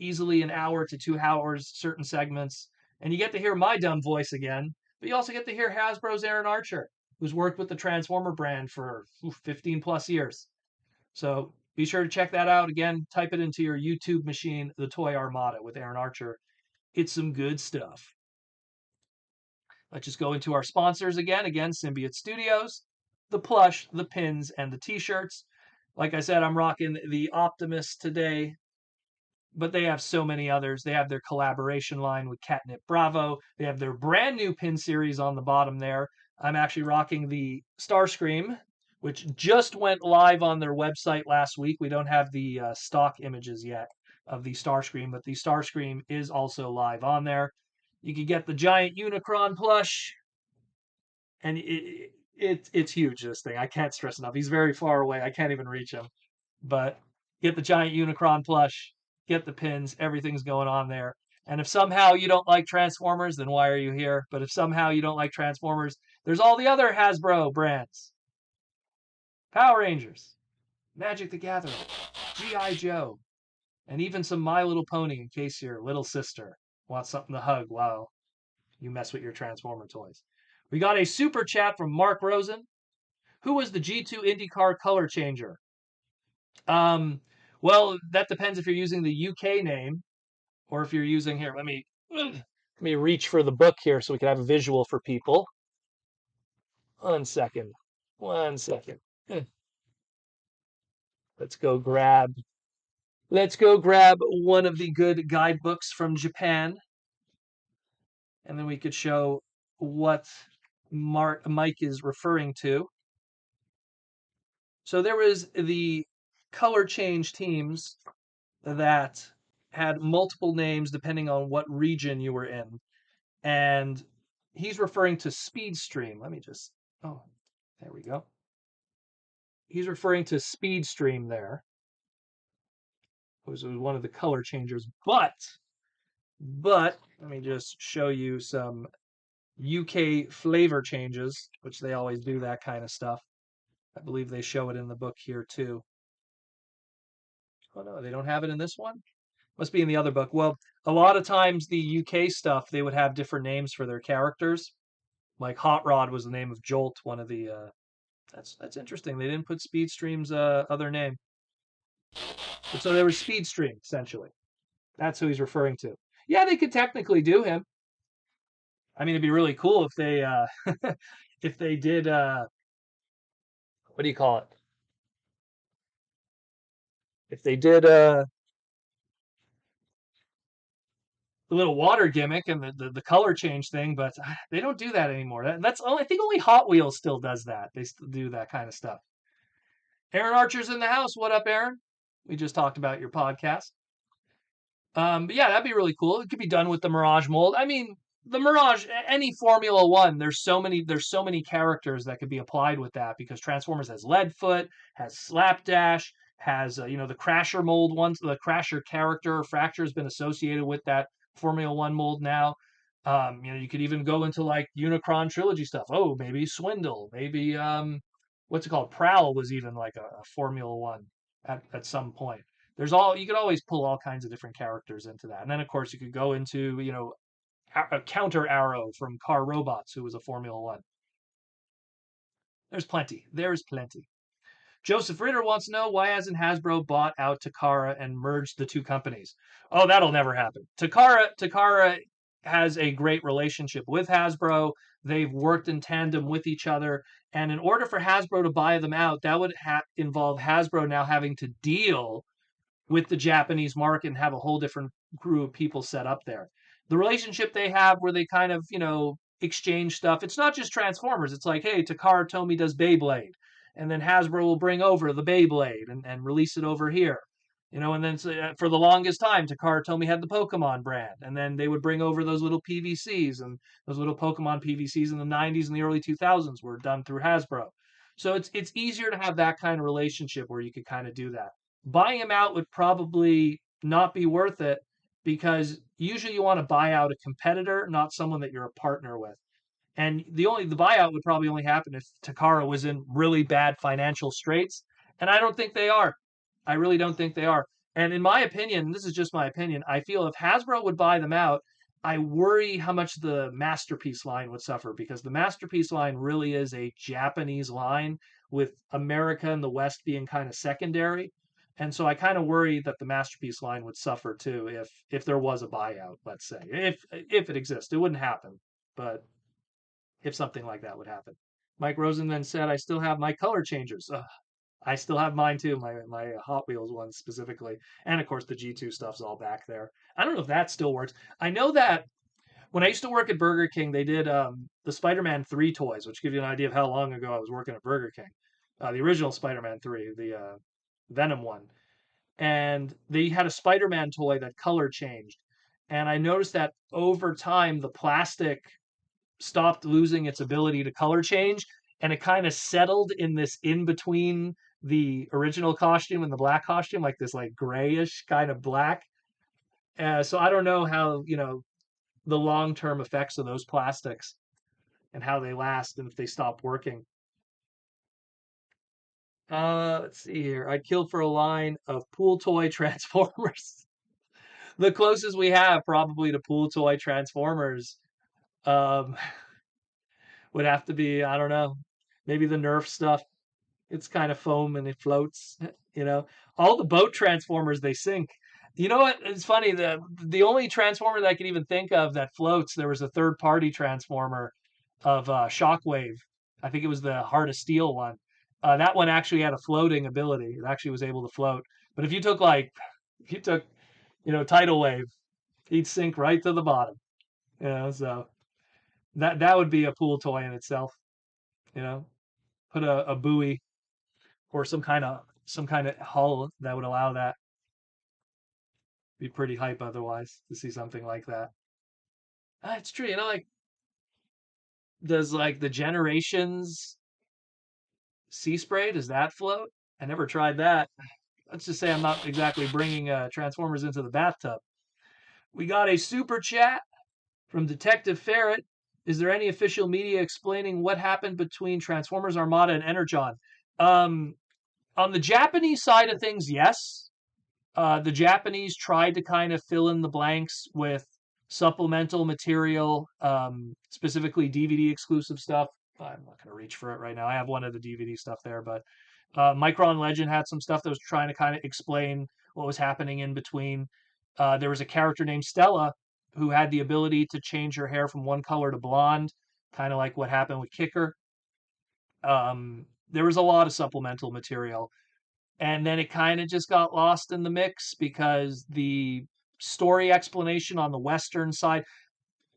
S2: Easily an hour to 2 hours, certain segments. And you get to hear my dumb voice again, but you also get to hear Hasbro's Aaron Archer, who's worked with the Transformer brand for 15 plus years. So be sure to check that out. Again, type it into your YouTube machine, The Toy Armada with Aaron Archer. It's some good stuff. Let's just go into our sponsors again. Again, Symbiote Studios, the plush, the pins, and the t-shirts. Like I said, I'm rocking the Optimus today, but they have so many others. They have their collaboration line with Catnip Bravo. They have their brand new pin series on the bottom there. I'm actually rocking the Starscream, which just went live on their website last week. We don't have the stock images yet of the Starscream, but the Starscream is also live on there. You can get the giant Unicron plush, and it's huge, this thing. I can't stress enough. He's very far away. I can't even reach him. But get the giant Unicron plush, get the pins, everything's going on there. And if somehow you don't like Transformers, then why are you here? But if somehow you don't like Transformers, there's all the other Hasbro brands. Power Rangers, Magic the Gathering, G.I. Joe, and even some My Little Pony in case your little sister wants something to hug while you mess with your Transformer toys. We got a super chat from Mark Rosen. Who was the G2 IndyCar color changer? Well, that depends if you're using the UK name or if you're using here. Let me reach for the book here so we can have a visual for people. 1 second. 1 second. Let's go grab one of the good guidebooks from Japan. And then we could show what Mike is referring to. So there was the color change teams that had multiple names depending on what region you were in. And he's referring to Speedstream. Let me just, there we go. He's referring to Speedstream there. It was one of the color changers. But let me just show you some UK flavor changes, which they always do that kind of stuff. I believe they show it in the book here too. Oh no, they don't have it in this one? Must be in the other book. Well, a lot of times the UK stuff, they would have different names for their characters. Like Hot Rod was the name of Jolt, one of the that's interesting. They didn't put Speedstream's other name. But so there was Speedstream, essentially. That's who he's referring to. Yeah, they could technically do him. I mean, it'd be really cool if they if they did what do you call it? If they did the little water gimmick and the color change thing, but they don't do that anymore. That's only, I think only Hot Wheels still does that. They still do that kind of stuff. Aaron Archer's in the house. What up, Aaron? We just talked about your podcast. But yeah, that'd be really cool. It could be done with the Mirage mold. I mean, the Mirage, any Formula One, there's so many characters that could be applied with that because Transformers has Leadfoot, has Slapdash, has the Crasher mold ones. The Crasher character Fracture has been associated with that Formula One mold now. You could even go into like Unicron trilogy stuff. Oh, maybe Swindle, maybe what's it called? Prowl was even like a Formula One at some point. You could always pull all kinds of different characters into that. And then of course you could go into, a Counter Arrow from Car Robots, who was a Formula One. There's plenty. There's plenty. Joseph Ritter wants to know, why hasn't Hasbro bought out Takara and merged the two companies? Oh, that'll never happen. Takara has a great relationship with Hasbro. They've worked in tandem with each other. And in order for Hasbro to buy them out, that would involve Hasbro now having to deal with the Japanese market and have a whole different crew of people set up there. The relationship they have where they kind of, exchange stuff. It's not just Transformers. It's like, hey, Takara Tomy does Beyblade. And then Hasbro will bring over the Beyblade and release it over here. And then for the longest time, Takara Tomy had the Pokemon brand. And then they would bring over those little PVCs, and those little Pokemon PVCs in the 90s and the early 2000s were done through Hasbro. So it's easier to have that kind of relationship where you could kind of do that. Buying them out would probably not be worth it because usually you want to buy out a competitor, not someone that you're a partner with. And the buyout would probably only happen if Takara was in really bad financial straits, and I don't think they are. I really don't think they are. And in my opinion, this is just my opinion, I feel if Hasbro would buy them out, I worry how much the Masterpiece line would suffer because the Masterpiece line really is a Japanese line with America and the West being kind of secondary. And so I kind of worry that the Masterpiece line would suffer too if there was a buyout, let's say. If it exists. It wouldn't happen, but if something like that would happen. Mike Rosen then said, I still have my color changers. I still have mine too, my Hot Wheels ones specifically. And of course, the G2 stuff's all back there. I don't know if that still works. I know that when I used to work at Burger King, they did the Spider Man 3 toys, which give you an idea of how long ago I was working at Burger King. The original Spider Man 3, the Venom one. And they had a Spider Man toy that color changed. And I noticed that over time, the plastic stopped losing its ability to color change, and it kind of settled in this in between the original costume and the black costume, like this like grayish kind of black. So I don't know how the long term effects of those plastics and how they last and if they stop working. Let's see here. I'd kill for a line of pool toy Transformers. The closest we have probably to pool toy Transformers um, would have to be, I don't know, maybe the Nerf stuff. It's kind of foam and it floats, you know. All the boat Transformers, they sink. You know what? It's funny. The only Transformer that I can even think of that floats, there was a third party Transformer of Shockwave. I think it was the Heart of Steel one. That one actually had a floating ability. It actually was able to float. But if you took, Tidal Wave, he'd sink right to the bottom. So that would be a pool toy in itself. You know, put a buoy or some kind of hull that would allow that. Be pretty hype otherwise to see something like that. It's true, like does like the Generations sea spray, does that float? I never tried that. Let's just say I'm not exactly bringing Transformers into the bathtub. We got a super chat from Detective Ferret. Is there any official media explaining what happened between Transformers Armada and Energon? On the Japanese side of things, yes. The Japanese tried to kind of fill in the blanks with supplemental material, specifically DVD exclusive stuff. I'm not going to reach for it right now. I have one of the DVD stuff there, but Micron Legend had some stuff that was trying to kind of explain what was happening in between. There was a character named Stella who had the ability to change her hair from one color to blonde, kind of like what happened with Kicker. There was a lot of supplemental material, and then it kind of just got lost in the mix because the story explanation on the Western side,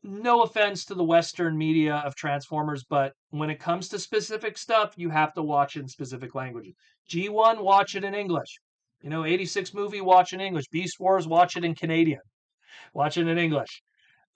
S2: no offense to the Western media of Transformers, but when it comes to specific stuff, you have to watch it in specific languages. G1, watch it in English. 86 movie, watch in English. Beast Wars, watch it in Canadian. Watch it in English.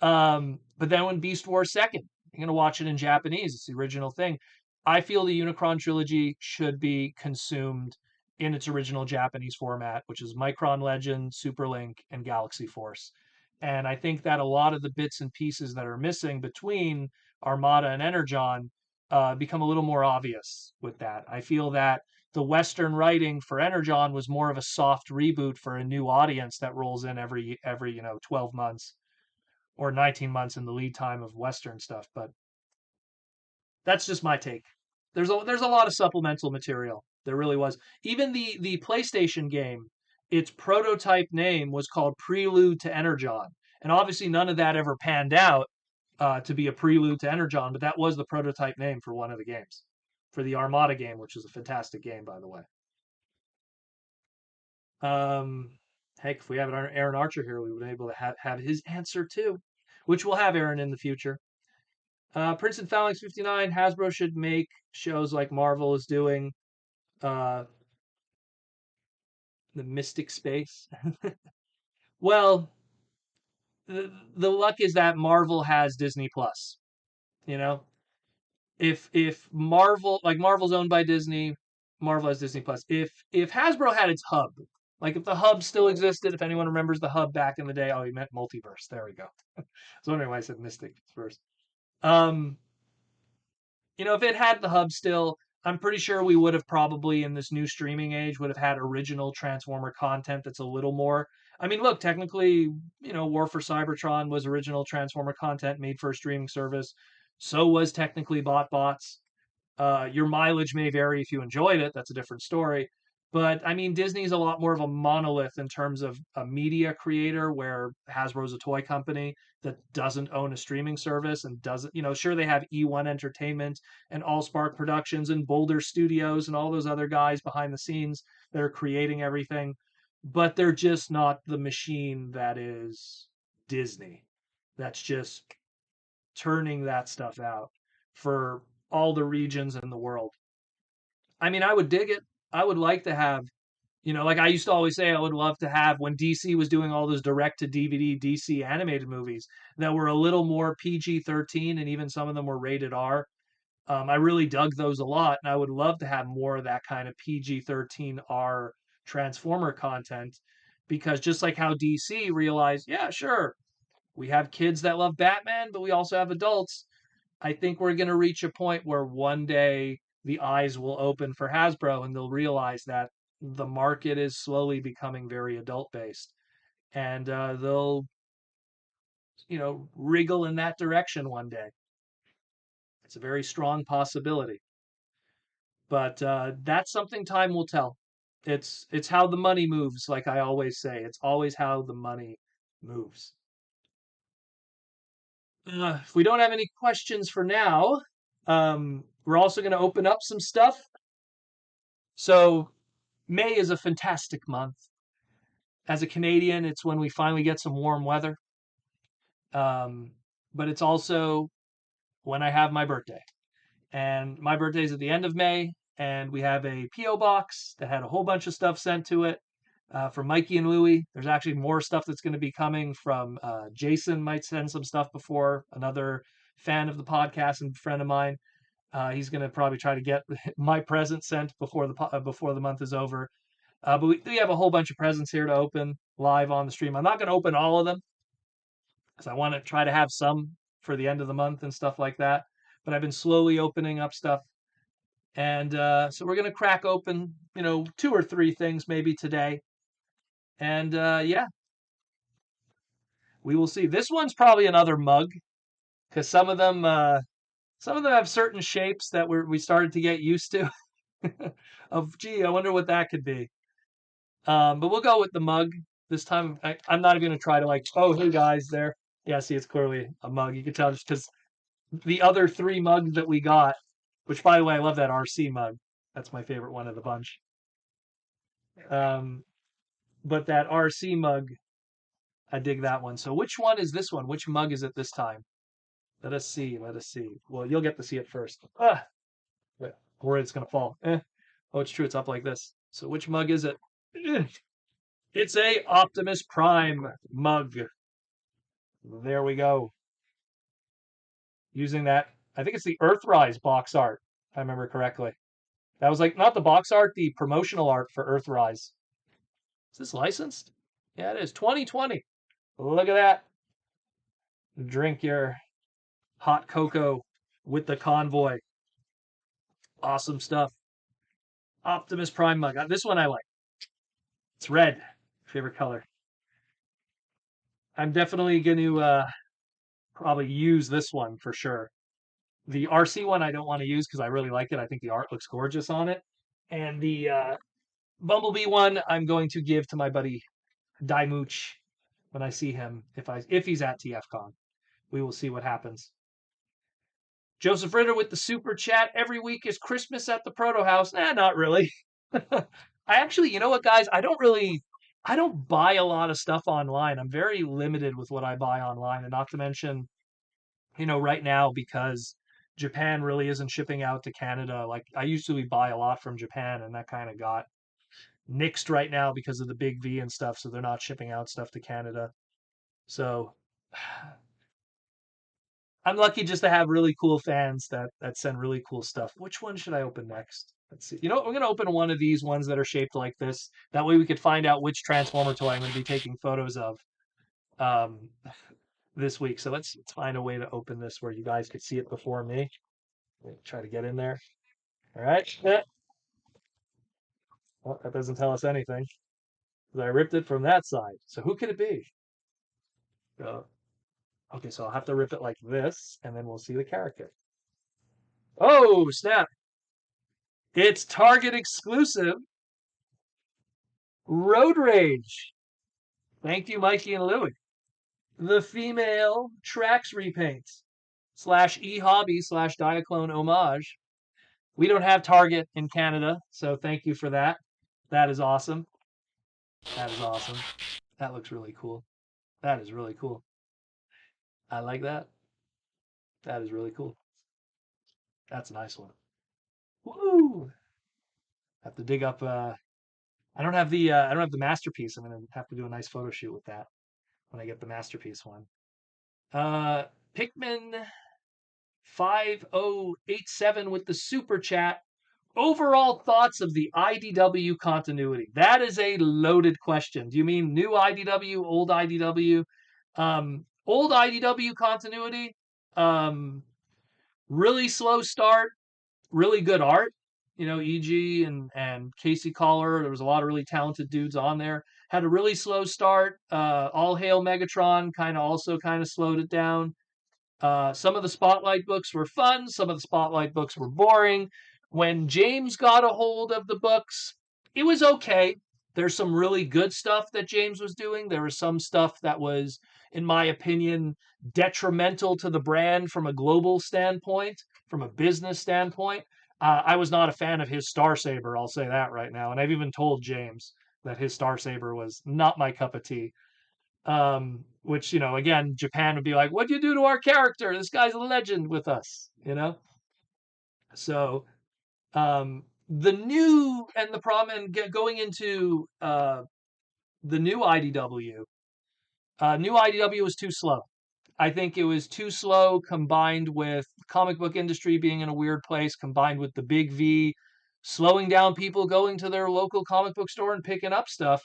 S2: But then when Beast Wars second, you're going to watch it in Japanese. It's the original thing. I feel the Unicron trilogy should be consumed in its original Japanese format, which is Micron Legend, Super Link, and Galaxy Force. And I think that a lot of the bits and pieces that are missing between Armada and Energon become a little more obvious with that. I feel that the Western writing for Energon was more of a soft reboot for a new audience that rolls in every 12 months or 19 months in the lead time of Western stuff. But that's just my take. There's a lot of supplemental material. There really was. Even the PlayStation game, its prototype name was called Prelude to Energon, and obviously none of that ever panned out to be a prelude to Energon. But that was the prototype name for one of the games, for the Armada game, which is a fantastic game, by the way. Heck, if we have Aaron Archer here, we would be able to have his answer too, which we'll have Aaron in the future. Princeton Phalanx 59, Hasbro should make shows like Marvel is doing. The Mystic Space. Well, the luck is that Marvel has Disney Plus. You know, if Marvel's owned by Disney, Marvel has Disney Plus. If Hasbro had its hub, like if the hub still existed, if anyone remembers the hub back in the day, oh, he meant multiverse. There we go. I was wondering why I said Mystic first. Um, if it had the hub still, I'm pretty sure we would have probably in this new streaming age would have had original Transformer content that's a little more. I mean, look, technically, War for Cybertron was original Transformer content made for a streaming service. So was technically BotBots. Your mileage may vary if you enjoyed it. That's a different story. But I mean, Disney's a lot more of a monolith in terms of a media creator, where Hasbro's a toy company that doesn't own a streaming service and doesn't, sure, they have E1 Entertainment and Allspark Productions and Boulder Studios and all those other guys behind the scenes that are creating everything, but they're just not the machine that is Disney. That's just turning that stuff out for all the regions in the world. I mean, I would dig it. I would like to have, like I used to always say, I would love to have when DC was doing all those direct to DVD DC animated movies that were a little more PG-13 and even some of them were rated R. I really dug those a lot, and I would love to have more of that kind of PG-13 R Transformer content because just like how DC realized, yeah, sure, we have kids that love Batman, but we also have adults. I think we're going to reach a point where one day the eyes will open for Hasbro and they'll realize that the market is slowly becoming very adult based, and they'll wriggle in that direction one day. It's a very strong possibility, but that's something time will tell. It's how the money moves, like I always say. It's always how the money moves. If we don't have any questions for now, we're also going to open up some stuff. So May is a fantastic month. As a Canadian, it's when we finally get some warm weather. But it's also when I have my birthday. And my birthday is at the end of May, and we have a P.O. box that had a whole bunch of stuff sent to it from Mikey and Louie. There's actually more stuff that's going to be coming from Jason, might send some stuff before, another fan of the podcast and friend of mine. He's going to probably try to get my present sent before the month is over. But we have a whole bunch of presents here to open live on the stream. I'm not going to open all of them because I want to try to have some for the end of the month and stuff like that. But I've been slowly opening up stuff. And so we're going to crack open, 2 or 3 things maybe today. And yeah, we will see. This one's probably another mug because some of them have certain shapes that we started to get used to. Of gee, I wonder what that could be. But we'll go with the mug this time. I'm not even gonna try to like. Oh, hey guys, there. Yeah, see, it's clearly a mug. You can tell just because the other three mugs that we got, which by the way, I love that Arcee mug. That's my favorite one of the bunch. Um, but that Arcee mug, I dig that one. So which one is this one? Which mug is it this time? Let us see. Let us see. Well, you'll get to see it first. Ah, or it's gonna fall. Oh, it's true. It's up like this. So which mug is it? It's a Optimus Prime mug. There we go. Using that, I think it's the Earthrise box art, if I remember correctly. That was like not the box art, the promotional art for Earthrise. Is this licensed? Yeah, it is. 2020. Look at that. Drink your hot cocoa with the convoy. Awesome stuff. Optimus Prime mug. This one I like. It's red. Favorite color. I'm definitely going to probably use this one for sure. The Arcee one I don't want to use because I really like it. I think the art looks gorgeous on it. And the Bumblebee one I'm going to give to my buddy Dimooch when I see him if he's at TFCon. We will see what happens. Joseph Ritter with the super chat. Every week is Christmas at the Proto House. Nah, not really. I actually, you know what, guys? I don't buy a lot of stuff online. I'm very limited with what I buy online, and not to mention, right now because Japan really isn't shipping out to Canada. Like I usually buy a lot from Japan, and that kind of got nixed right now because of the big V and stuff. So they're not shipping out stuff to Canada. So I'm lucky just to have really cool fans that send really cool stuff. Which one should I open next? Let's see. You know what? We're gonna open one of these ones that are shaped like this. That way we could find out which Transformer toy I'm gonna be taking photos of um, this week. So let's find a way to open this where you guys could see it before me. Try to get in there. All right. Well, that doesn't tell us anything. I ripped it from that side. So who could it be? Okay, so I'll have to rip it like this, and then we'll see the character. Oh, snap. It's Target exclusive Road Rage. Thank you, Mikey and Louie. The female Trax repaint / e-hobby / Diaclone homage. We don't have Target in Canada, so thank you for that. That is awesome. That is awesome. That looks really cool. That is really cool. I like that. That is really cool. That's a nice one. Woo! Have to dig up. I don't have the masterpiece. I'm gonna have to do a nice photo shoot with that when I get the masterpiece one. Pikmin 5087 with the super chat. Overall thoughts of the IDW continuity? That is a loaded question. Do you mean new IDW, old IDW? Old IDW continuity. Really slow start, really good art. EG and Casey Collar. There was a lot of really talented dudes on there. Had a really slow start. All Hail Megatron also slowed it down. Some of the Spotlight books were fun. Some of the Spotlight books were boring. When James got a hold of the books, it was okay. There's some really good stuff that James was doing. There was some stuff that was, in my opinion, detrimental to the brand from a global standpoint, from a business standpoint. I was not a fan of his Star Saber, I'll say that right now. And I've even told James that his Star Saber was not my cup of tea. Which, again, Japan would be like, what'd you do to our character? This guy's a legend with us, So, the new and the problem, and going into the new IDW, new IDW was too slow. I think it was too slow combined with the comic book industry being in a weird place, combined with the big V slowing down people going to their local comic book store and picking up stuff.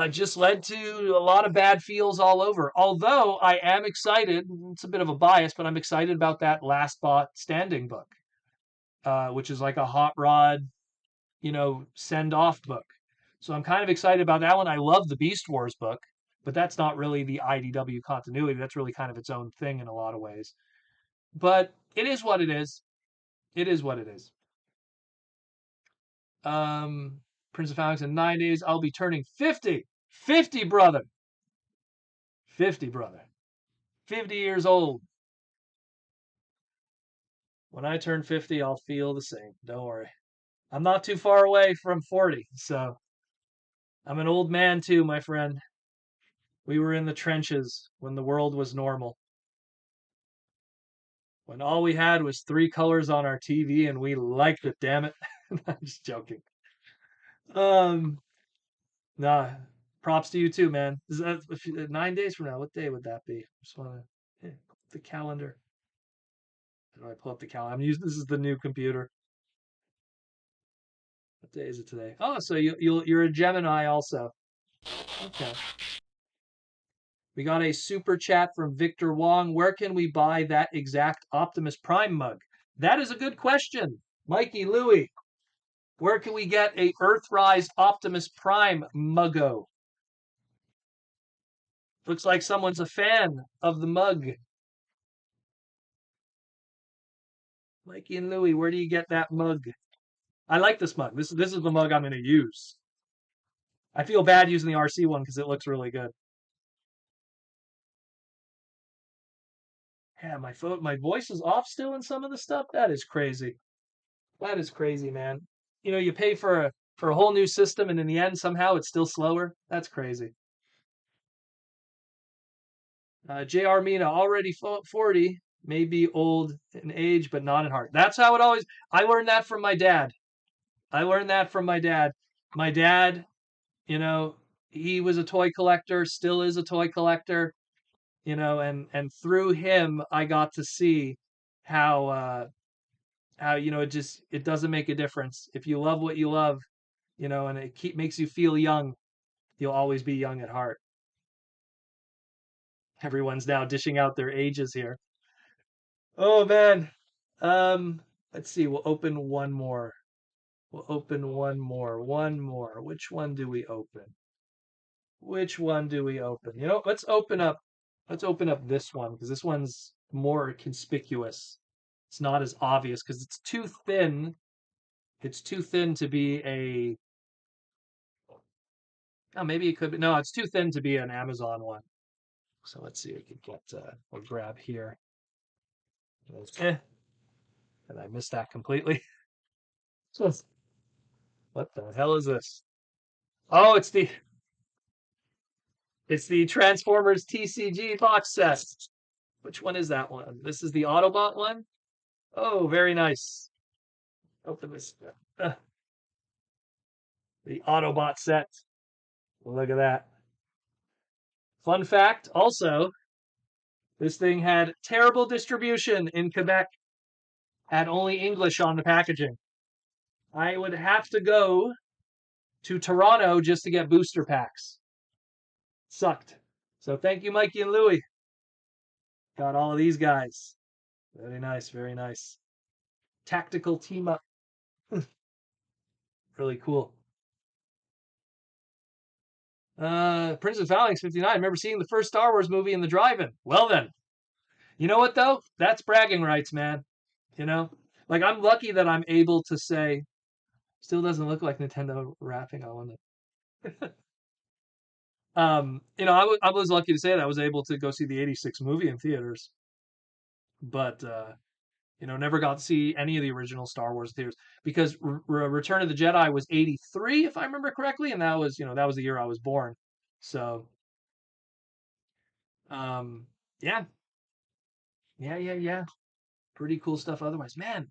S2: Just led to a lot of bad feels all over. Although I am excited, it's a bit of a bias, but I'm excited about that Last Bot Standing book, which is like a hot rod, send off book. So I'm kind of excited about that one. I love the Beast Wars book, but that's not really the IDW continuity. That's really kind of its own thing in a lot of ways. But it is what it is. It is what it is. Prince of Alex in 9 days. I'll be turning 50. 50, brother. 50, brother. 50 years old. When I turn 50, I'll feel the same. Don't worry. I'm not too far away from 40, so I'm an old man too, my friend. We were in the trenches when the world was normal. When all we had was 3 colors on our TV and we liked it, damn it. I'm just joking. Um, nah, props to you too, man. Is that 9 days from now? What day would that be? Just want to the calendar. How do I pull up the calendar? This is the new computer. What day is it today? Oh, so you're a Gemini also. Okay. We got a super chat from Victor Wong. Where can we buy that exact Optimus Prime mug? That is a good question. Mikey Louie, where can we get a Earthrise Optimus Prime muggo? Looks like someone's a fan of the mug. Mikey and Louie, where do you get that mug? I like this mug. This is the mug I'm going to use. I feel bad using the Arcee one because it looks really good. Yeah, my voice is off still in some of the stuff. That is crazy. That is crazy, man. You know, you pay for a whole new system, and in the end, somehow it's still slower. That's crazy. J.R. Mina, already 40, may be old in age, but not in heart. That's how it always. I learned that from my dad. My dad, you know, he was a toy collector, still is a toy collector, you know, and through him, I got to see how it doesn't make a difference if you love what you love, you know, and makes you feel young. You'll always be young at heart. Everyone's now dishing out their ages here. Oh man. Let's see. We'll open one more. One more. Which one do we open? You know, let's open up this one because this one's more conspicuous. It's not as obvious because it's too thin. It's too thin to be a. Oh, maybe it could be. No, it's too thin to be an Amazon one. So let's see. We can get. We'll grab here. And I missed that completely. What the hell is this? Oh, it's the Transformers TCG box set. Which one is that one? This is the Autobot one. Oh, very nice. Open this. Uh, the Autobot set. Look at that. Fun fact, also, this thing had terrible distribution in Quebec. Had only English on the packaging. I would have to go to Toronto just to get booster packs. Sucked. So thank you, Mikey and Louie. Got all of these guys. Very nice, very nice. Tactical team up. Really cool. Prince of Phalanx 59. I remember seeing the first Star Wars movie in the drive-in. Well then. You know what though? That's bragging rights, man. You know? Like I'm lucky that I'm able to say still doesn't look like Nintendo wrapping on it. You know, I was lucky to say that I was able to go see the 86 movie in theaters. But you know, never got to see any of the original Star Wars theaters because Return of the Jedi was 83, if I remember correctly, and that was, you know, that was the year I was born. So, um, yeah, yeah. Pretty cool stuff otherwise. Man,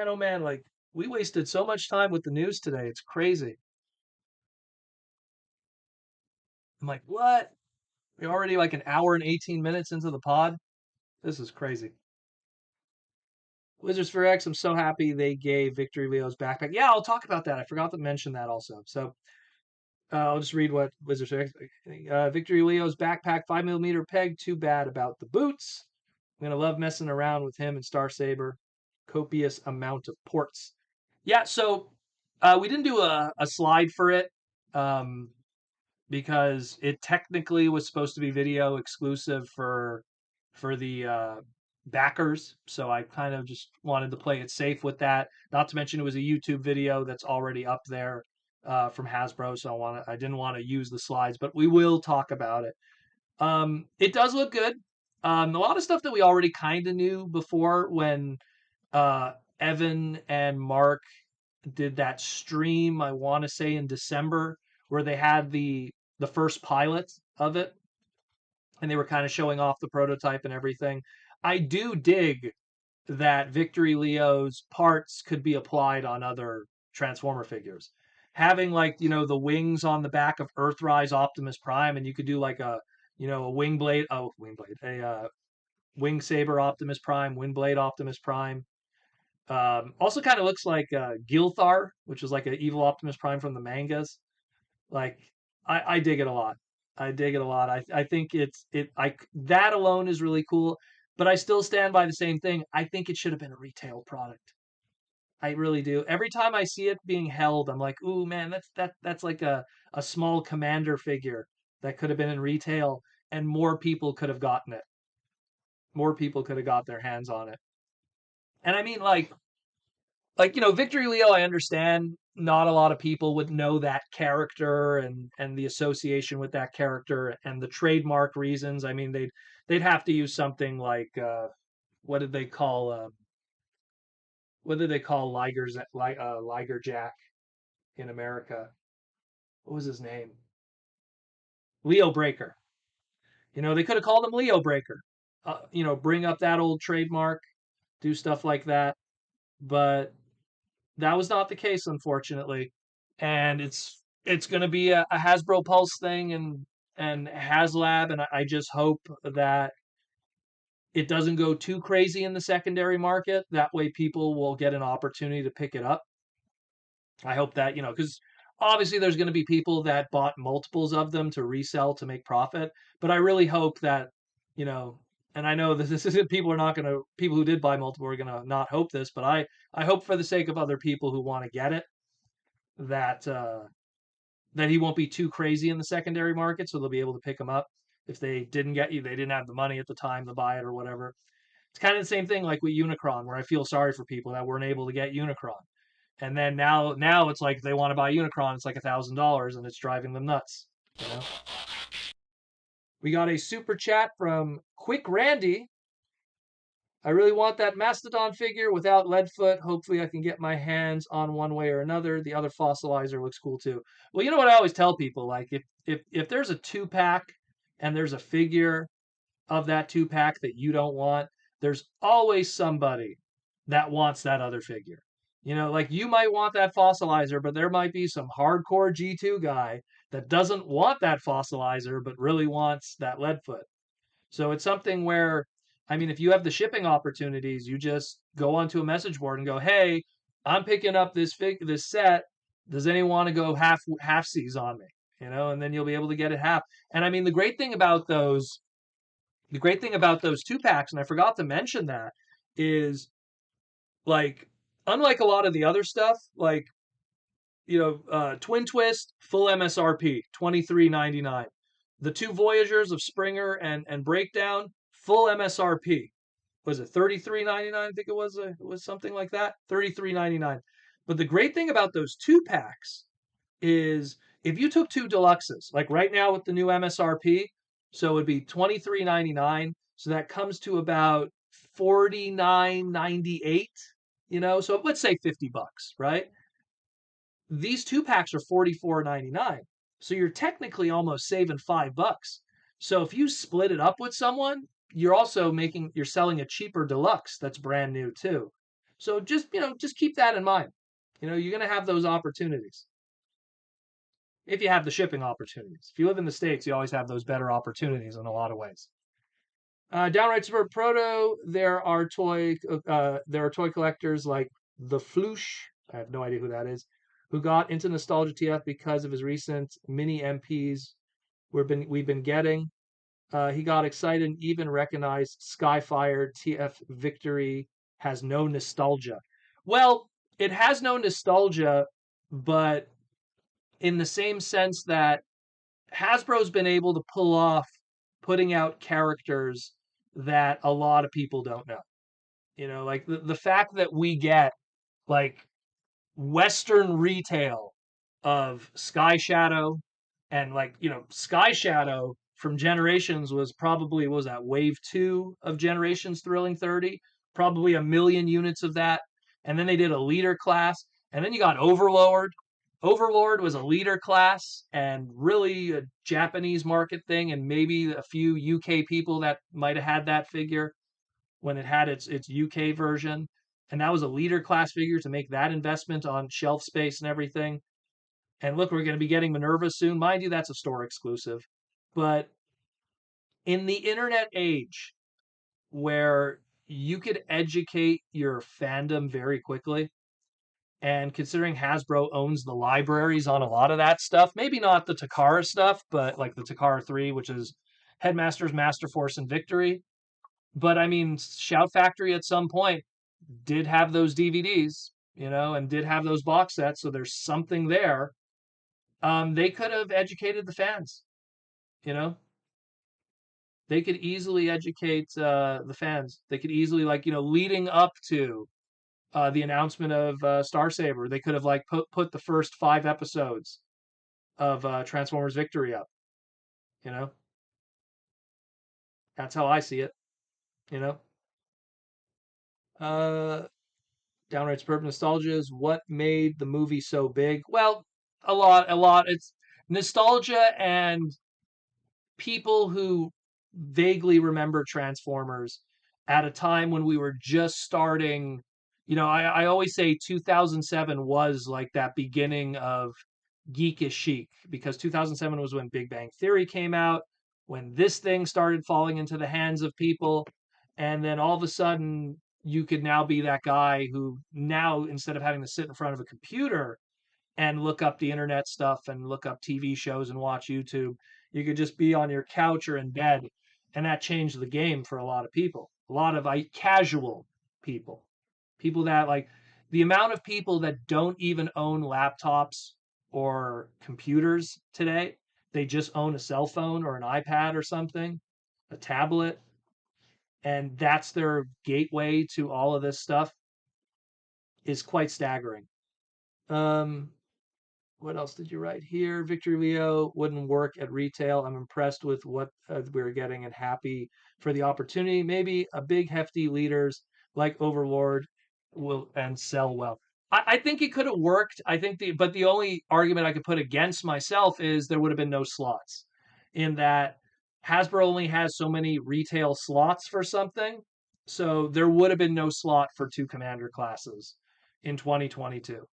S2: oh man, like we wasted so much time with the news today. It's crazy. I'm like, what? We're already like an hour and 18 minutes into the pod. This is crazy. Wizards for X, I'm so happy they gave Victory Leo's backpack. Yeah, I'll talk about that. I forgot to mention that also. So I'll just read what Wizards for X. Victory Leo's backpack, 5mm peg. Too bad about the boots. I'm going to love messing around with him and Star Saber. Copious amount of ports. Yeah, so we didn't do a slide for it because it technically was supposed to be video exclusive for the backers. So I kind of just wanted to play it safe with that. Not to mention it was a YouTube video that's already up there from Hasbro, so I didn't want to use the slides, but we will talk about it. It does look good. A lot of stuff that we already kind of knew before when Evan and Mark did that stream, I want to say in December, where they had the first pilot of it, and they were kind of showing off the prototype and everything. I do dig that Victory Leo's parts could be applied on other Transformer figures. Having like, the wings on the back of Earthrise Optimus Prime, and you could do like a wing blade, a wing saber Optimus Prime, wind blade Optimus Prime. Also kind of looks like Gilthar, which is like an evil Optimus Prime from the mangas. Like, I dig it a lot. I dig it a lot. I think that alone is really cool, but I still stand by the same thing. I think it should have been a retail product. I really do. Every time I see it being held, I'm like, ooh man, that's like a small commander figure that could have been in retail and more people could have gotten it. More people could have got their hands on it. And I mean Victory Leo, I understand not a lot of people would know that character and the association with that character and the trademark reasons. I mean, they'd have to use something like what did they call Liger Jack in America? What was his name? Leo Breaker. They could have called him Leo Breaker. Bring up that old trademark, do stuff like that. But that was not the case, unfortunately. And it's going to be a Hasbro Pulse thing and HasLab, and I just hope that it doesn't go too crazy in the secondary market. That way, people will get an opportunity to pick it up. I hope that because obviously there's going to be people that bought multiples of them to resell to make profit. But I really hope that you know, and I know this isn't people who did buy multiple are going to not hope this, but I hope for the sake of other people who want to get it that that he won't be too crazy in the secondary market, so they'll be able to pick him up if they didn't get you. They didn't have the money at the time to buy it or whatever. It's kind of the same thing like with Unicron, where I feel sorry for people that weren't able to get Unicron, and then now it's like they want to buy Unicron, it's like $1,000, and it's driving them nuts. We got a super chat from Quick Randy. I really want that Mastodon figure without Leadfoot. Hopefully I can get my hands on one way or another. The other fossilizer looks cool too. Well, you know what I always tell people? Like if there's a 2-pack and there's a figure of that 2-pack that you don't want, there's always somebody that wants that other figure. Like you might want that fossilizer, but there might be some hardcore G2 guy that doesn't want that fossilizer, but really wants that Leadfoot. So it's something where, I mean, if you have the shipping opportunities, you just go onto a message board and go, "Hey, I'm picking up this set. Does anyone want to go half seas on me?" And then you'll be able to get it half. And I mean, the great thing about those 2-packs, and I forgot to mention that, is like unlike a lot of the other stuff, like Twin Twist full MSRP $23.99. The 2 Voyagers of Springer and Breakdown full MSRP. Was it $33.99? I think it was something like that. $33.99. But the great thing about those 2-packs is if you took 2 deluxes, like right now with the new MSRP, so it would be $23.99. So that comes to about $49.98. So let's say $50, right? These 2-packs are $44.99. So you're technically almost saving $5. So if you split it up with someone, you're selling a cheaper deluxe that's brand new too. So just keep that in mind. You're going to have those opportunities. If you have the shipping opportunities. If you live in the States, you always have those better opportunities in a lot of ways. Downright Super Proto, there are toy collectors like the Plush. I have no idea who that is, who got into Nostalgia TF because of his recent mini MPs we've been getting. He got excited and even recognized Skyfire TF Victory has no nostalgia. Well, it has no nostalgia, but in the same sense that Hasbro's been able to pull off putting out characters that a lot of people don't know. Like the fact that we get like Western retail of Sky Shadow, and like, Sky Shadow from Generations was probably, what was that, wave two of Generations Thrilling 30? Probably a million units of that. And then they did a leader class. And then you got Overlord. Overlord was a leader class and really a Japanese market thing, and maybe a few UK people that might have had that figure when it had its UK version. And that was a leader class figure to make that investment on shelf space and everything. And look, we're going to be getting Minerva soon. Mind you, that's a store exclusive. But in the internet age where you could educate your fandom very quickly, and considering Hasbro owns the libraries on a lot of that stuff, maybe not the Takara stuff, but like the Takara 3, which is Headmasters, Master Force, and Victory. But I mean, Shout Factory at some point did have those DVDs, and did have those box sets. So there's something there. They could have educated the fans, you know? They could easily educate the fans. They could easily, like, leading up to the announcement of Star Saber, they could have like put the first 5 episodes of Transformers Victory up. You know, that's how I see it. You know, uh, downright suburban nostalgia is what made the movie so big. Well, a lot. It's nostalgia and people who vaguely remember Transformers at a time when we were just starting. I always say 2007 was like that beginning of geekish chic, because 2007 was when Big Bang Theory came out, when this thing started falling into the hands of people. And then all of a sudden, you could now be that guy who now, instead of having to sit in front of a computer and look up the internet stuff and look up TV shows and watch YouTube, you could just be on your couch or in bed. And that changed the game for a lot of people, a lot of casual people, people that like the amount of people that don't even own laptops or computers today. They just own a cell phone or an iPad or something, a tablet, and that's their gateway to all of this stuff, is quite staggering. Um, What else did you write here? Victory Leo wouldn't work at retail. I'm impressed with what we're getting and happy for the opportunity. Maybe a big hefty leaders like Overlord will and sell well. I think it could have worked. I think but the only argument I could put against myself is there would have been no slots, in that Hasbro only has so many retail slots for something. So there would have been no slot for 2 commander classes in 2022.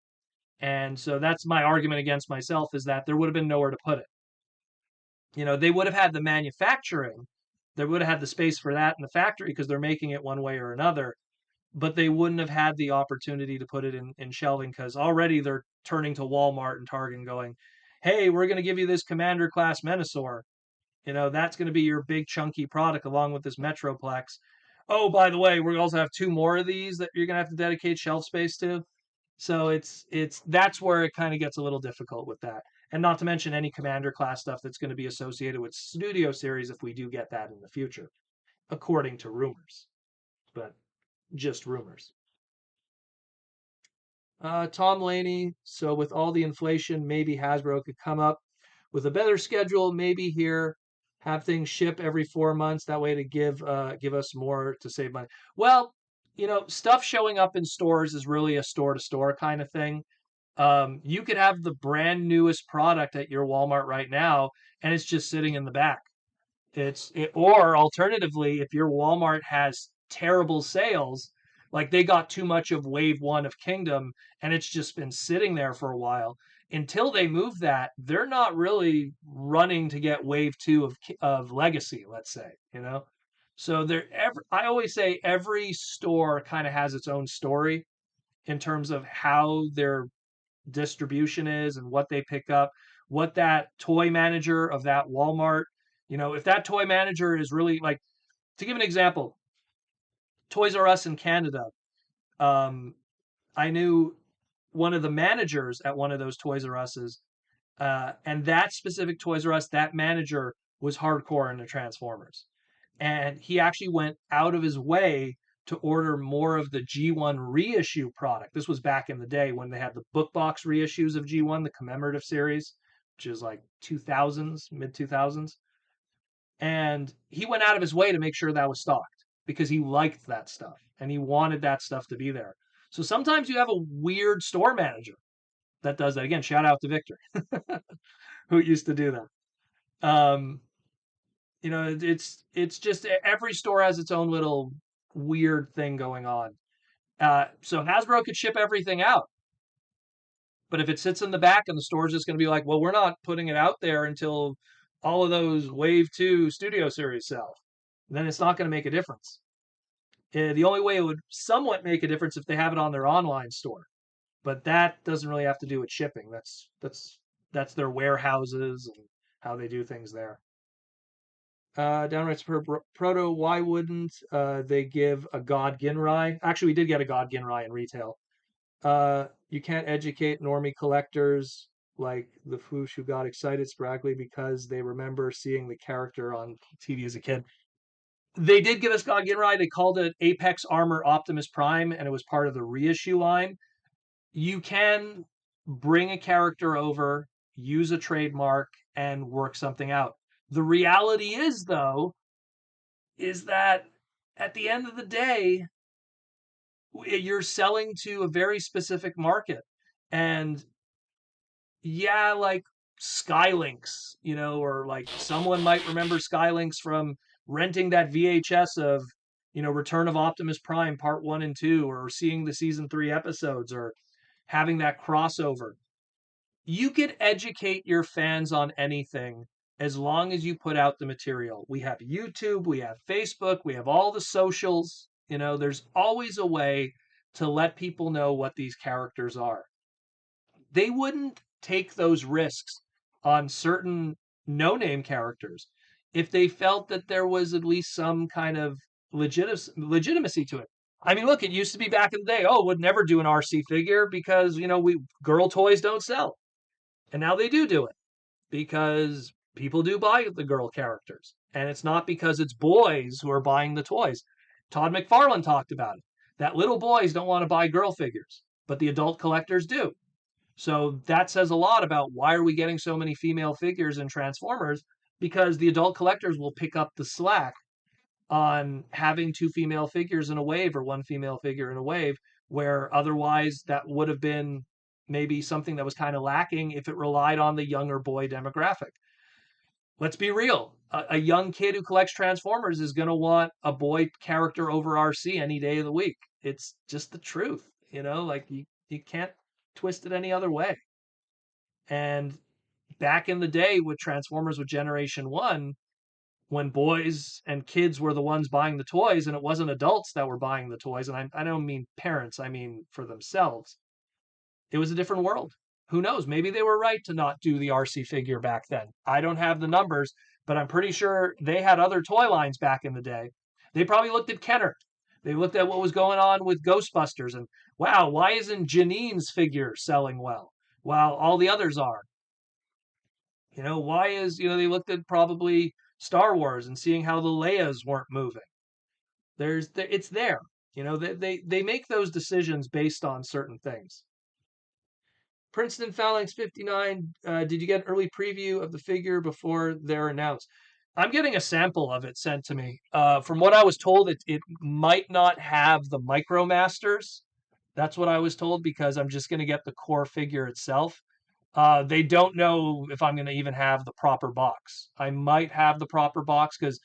S2: And so that's my argument against myself, is that there would have been nowhere to put it. They would have had the manufacturing, they would have had the space for that in the factory because they're making it one way or another, but they wouldn't have had the opportunity to put it in shelving, because already they're turning to Walmart and Target and going, hey, we're going to give you this Commander class Menasor. That's going to be your big chunky product along with this Metroplex. Oh, by the way, we also have 2 more of these that you're going to have to dedicate shelf space to. So it's that's where it kind of gets a little difficult with that. And not to mention any commander class stuff that's going to be associated with studio series if we do get that in the future, according to rumors. But just rumors. Tom Laney. So with all the inflation, maybe Hasbro could come up with a better schedule. Maybe here have things ship every 4 months. That way to give us more to save money. Well, stuff showing up in stores is really a store to store kind of thing. You could have the brand newest product at your Walmart right now, and it's just sitting in the back. Or alternatively, if your Walmart has terrible sales, like they got too much of Wave One of Kingdom, and it's just been sitting there for a while. Until they move that, they're not really running to get Wave Two of Legacy. Let's say, So I always say every store kind of has its own story in terms of how their distribution is and what they pick up, what that toy manager of that Walmart, if that toy manager is really like, to give an example, Toys R Us in Canada, um, I knew one of the managers at one of those Toys R Us's. And that specific Toys R Us, that manager was hardcore into Transformers. And he actually went out of his way to order more of the G1 reissue product. This was back in the day when they had the book box reissues of G1, the commemorative series, which is like 2000s, mid 2000s. And he went out of his way to make sure that was stocked because he liked that stuff and he wanted that stuff to be there. So sometimes you have a weird store manager that does that. Again, shout out to Victor, who used to do that. It's just every store has its own little weird thing going on. So Hasbro could ship everything out, but if it sits in the back and the store's just going to be like, well, we're not putting it out there until all of those Wave 2 Studio Series sell, then it's not going to make a difference. The only way it would somewhat make a difference if they have it on their online store, but that doesn't really have to do with shipping. That's their warehouses and how they do things there. Downright per Proto, why wouldn't they give a God Ginrai? Actually, we did get a God Ginrai in retail. You can't educate normie collectors like the Foosh who got excited sporadically because they remember seeing the character on TV as a kid. They did give us God Ginrai. They called it Apex Armor Optimus Prime, and it was part of the reissue line. You can bring a character over, use a trademark, and work something out. The reality is, though, is that at the end of the day, you're selling to a very specific market. And yeah, like Skylinks, or like someone might remember Skylinks from renting that VHS of, Return of Optimus Prime Part 1 and 2, or seeing the season 3 episodes, or having that crossover. You could educate your fans on anything as long as you put out the material. We have YouTube, we have Facebook, we have all the socials. There's always a way to let people know what these characters are. They wouldn't take those risks on certain no-name characters if they felt that there was at least some kind of legitimacy to it. I mean, look, it used to be back in the day, oh, would never do an Arcee figure because, we girl toys don't sell. And now they do it because people do buy the girl characters. And it's not because it's boys who are buying the toys. Todd McFarlane talked about it. That little boys don't want to buy girl figures, but the adult collectors do. So that says a lot about why are we getting so many female figures in Transformers, because the adult collectors will pick up the slack on having two female figures in a wave or one female figure in a wave, where otherwise that would have been maybe something that was kind of lacking if it relied on the younger boy demographic. Let's be real. A young kid who collects Transformers is going to want a boy character over Arcee any day of the week. It's just the truth, like you can't twist it any other way. And back in the day with Transformers with Generation 1, when boys and kids were the ones buying the toys and it wasn't adults that were buying the toys, and I don't mean parents, I mean for themselves, it was a different world. Who knows? Maybe they were right to not do the Arcee figure back then. I don't have the numbers, but I'm pretty sure they had other toy lines back in the day. They probably looked at Kenner. They looked at what was going on with Ghostbusters and, wow, why isn't Janine's figure selling well while all the others are? Why is, they looked at probably Star Wars and seeing how the Leias weren't moving. It's there. They make those decisions based on certain things. Princeton Phalanx 59, did you get an early preview of the figure before they're announced? I'm getting a sample of it sent to me. From what I was told, it might not have the Micromasters. That's what I was told, because I'm just going to get the core figure itself. They don't know if I'm going to even have the proper box. I might have the proper box because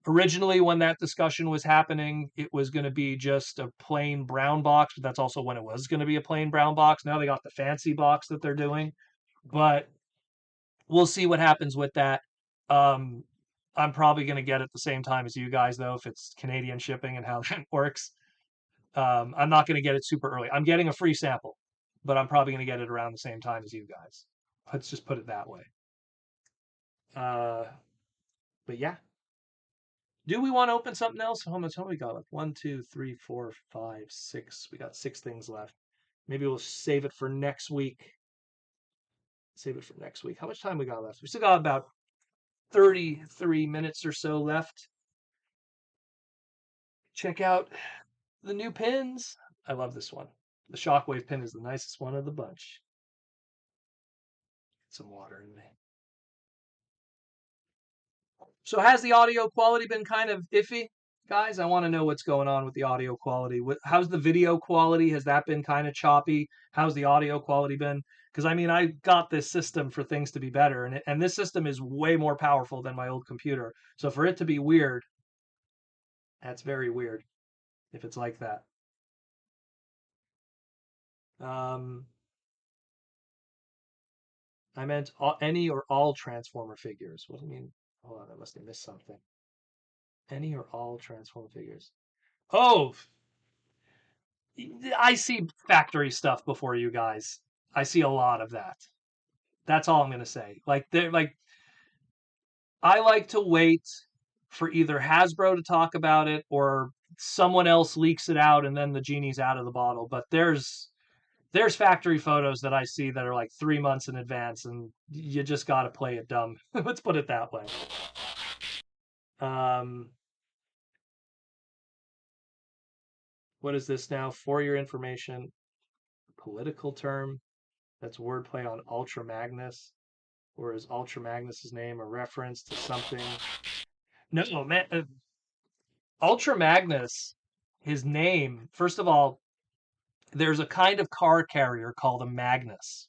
S2: originally when that discussion was happening, it was going to be just a plain brown box, but that's also when it was going to be a plain brown box. Now they got the fancy box that they're doing, but we'll see what happens with that. I'm probably going to get it the same time as you guys, though, if it's Canadian shipping and how that works. I'm not going to get it super early. I'm getting a free sample, but I'm probably going to get it around the same time as you guys. Let's just put it that way. But yeah. Do we want to open something else? How much we got left? 1, 2, 3, 4, 5, 6. We got 6 things left. Maybe we'll save it for next week. Save it for next week. How much time we got left? We still got about 33 minutes or so left. Check out the new pins. I love this one. The Shockwave pin is the nicest one of the bunch. Get some water in there. So has the audio quality been kind of iffy? Guys, I want to know what's going on with the audio quality. How's the video quality? Has that been kind of choppy? How's the audio quality been? Because I mean, I got this system for things to be better, and this system is way more powerful than my old computer. So for it to be weird, that's very weird if it's like that. Um, I meant any or all Transformer figures. What do you mean? Hold on, I must have missed something. Any or all Transformer figures. Oh, I see factory stuff before you guys. I see a lot of that. That's all I'm gonna say. Like they're like I like to wait for either Hasbro to talk about it or someone else leaks it out and then the genie's out of the bottle. But there's factory photos that I see that are like 3 months in advance, and you just got to play it dumb. Let's put it that way. Um, what is this now? For your information, political term. That's wordplay on Ultra Magnus, or is Ultra Magnus's name a reference to something? No, man. Ultra Magnus, his name. First of all, there's a kind of car carrier called a Magnus.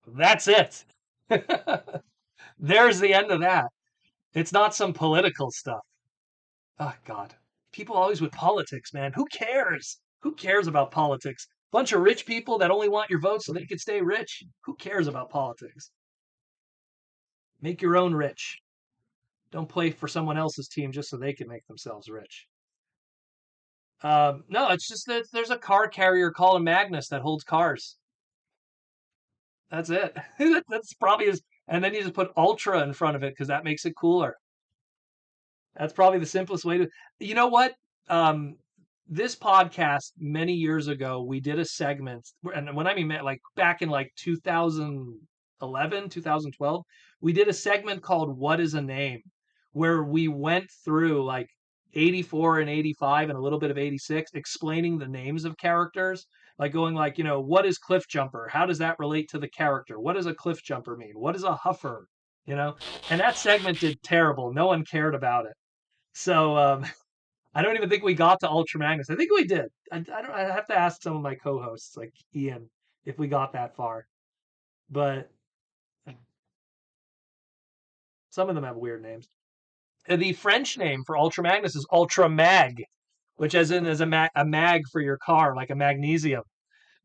S2: That's it. There's the end of that. It's not some political stuff. Oh God. People always with politics, man. Who cares? Who cares about politics? Bunch of rich people that only want your vote so they can stay rich. Who cares about politics? Make your own rich. Don't play for someone else's team just so they can make themselves rich. No, it's just that there's a car carrier called a Magnus that holds cars. That's it. That's probably his. And then you just put Ultra in front of it because that makes it cooler. That's probably the simplest way to. You know what? Um, this podcast many years ago, we did a segment, and when I mean like back in like 2011, 2012, we did a segment called "What Is a Name," where we went through like 84 and 85 and a little bit of 86, explaining the names of characters, like going like, what is Cliff Jumper? How does that relate to the character? What does a Cliff Jumper mean? What is a Huffer? You know, and that segment did terrible. No one cared about it. So I don't even think we got to Ultra Magnus. I think we did. I have to ask some of my co-hosts, like Ian, if we got that far. But some of them have weird names. The French name for Ultra Magnus is Ultra Mag, which as in is a mag for your car, like a magnesium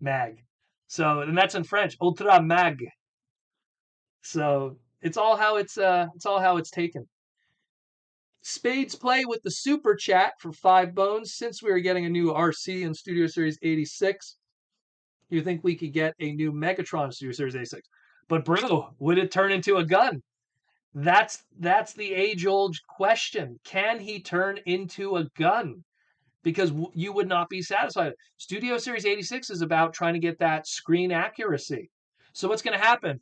S2: mag. So, and that's in French, Ultra Mag. So it's all how it's taken. Spades play with the super chat for 5 bones. Since we are getting a new Arcee in Studio Series 86, you think we could get a new Megatron Studio Series 86? But bro, would it turn into a gun? That's the age-old question. Can he turn into a gun? Because you would not be satisfied. Studio Series 86 is about trying to get that screen accuracy. So what's going to happen?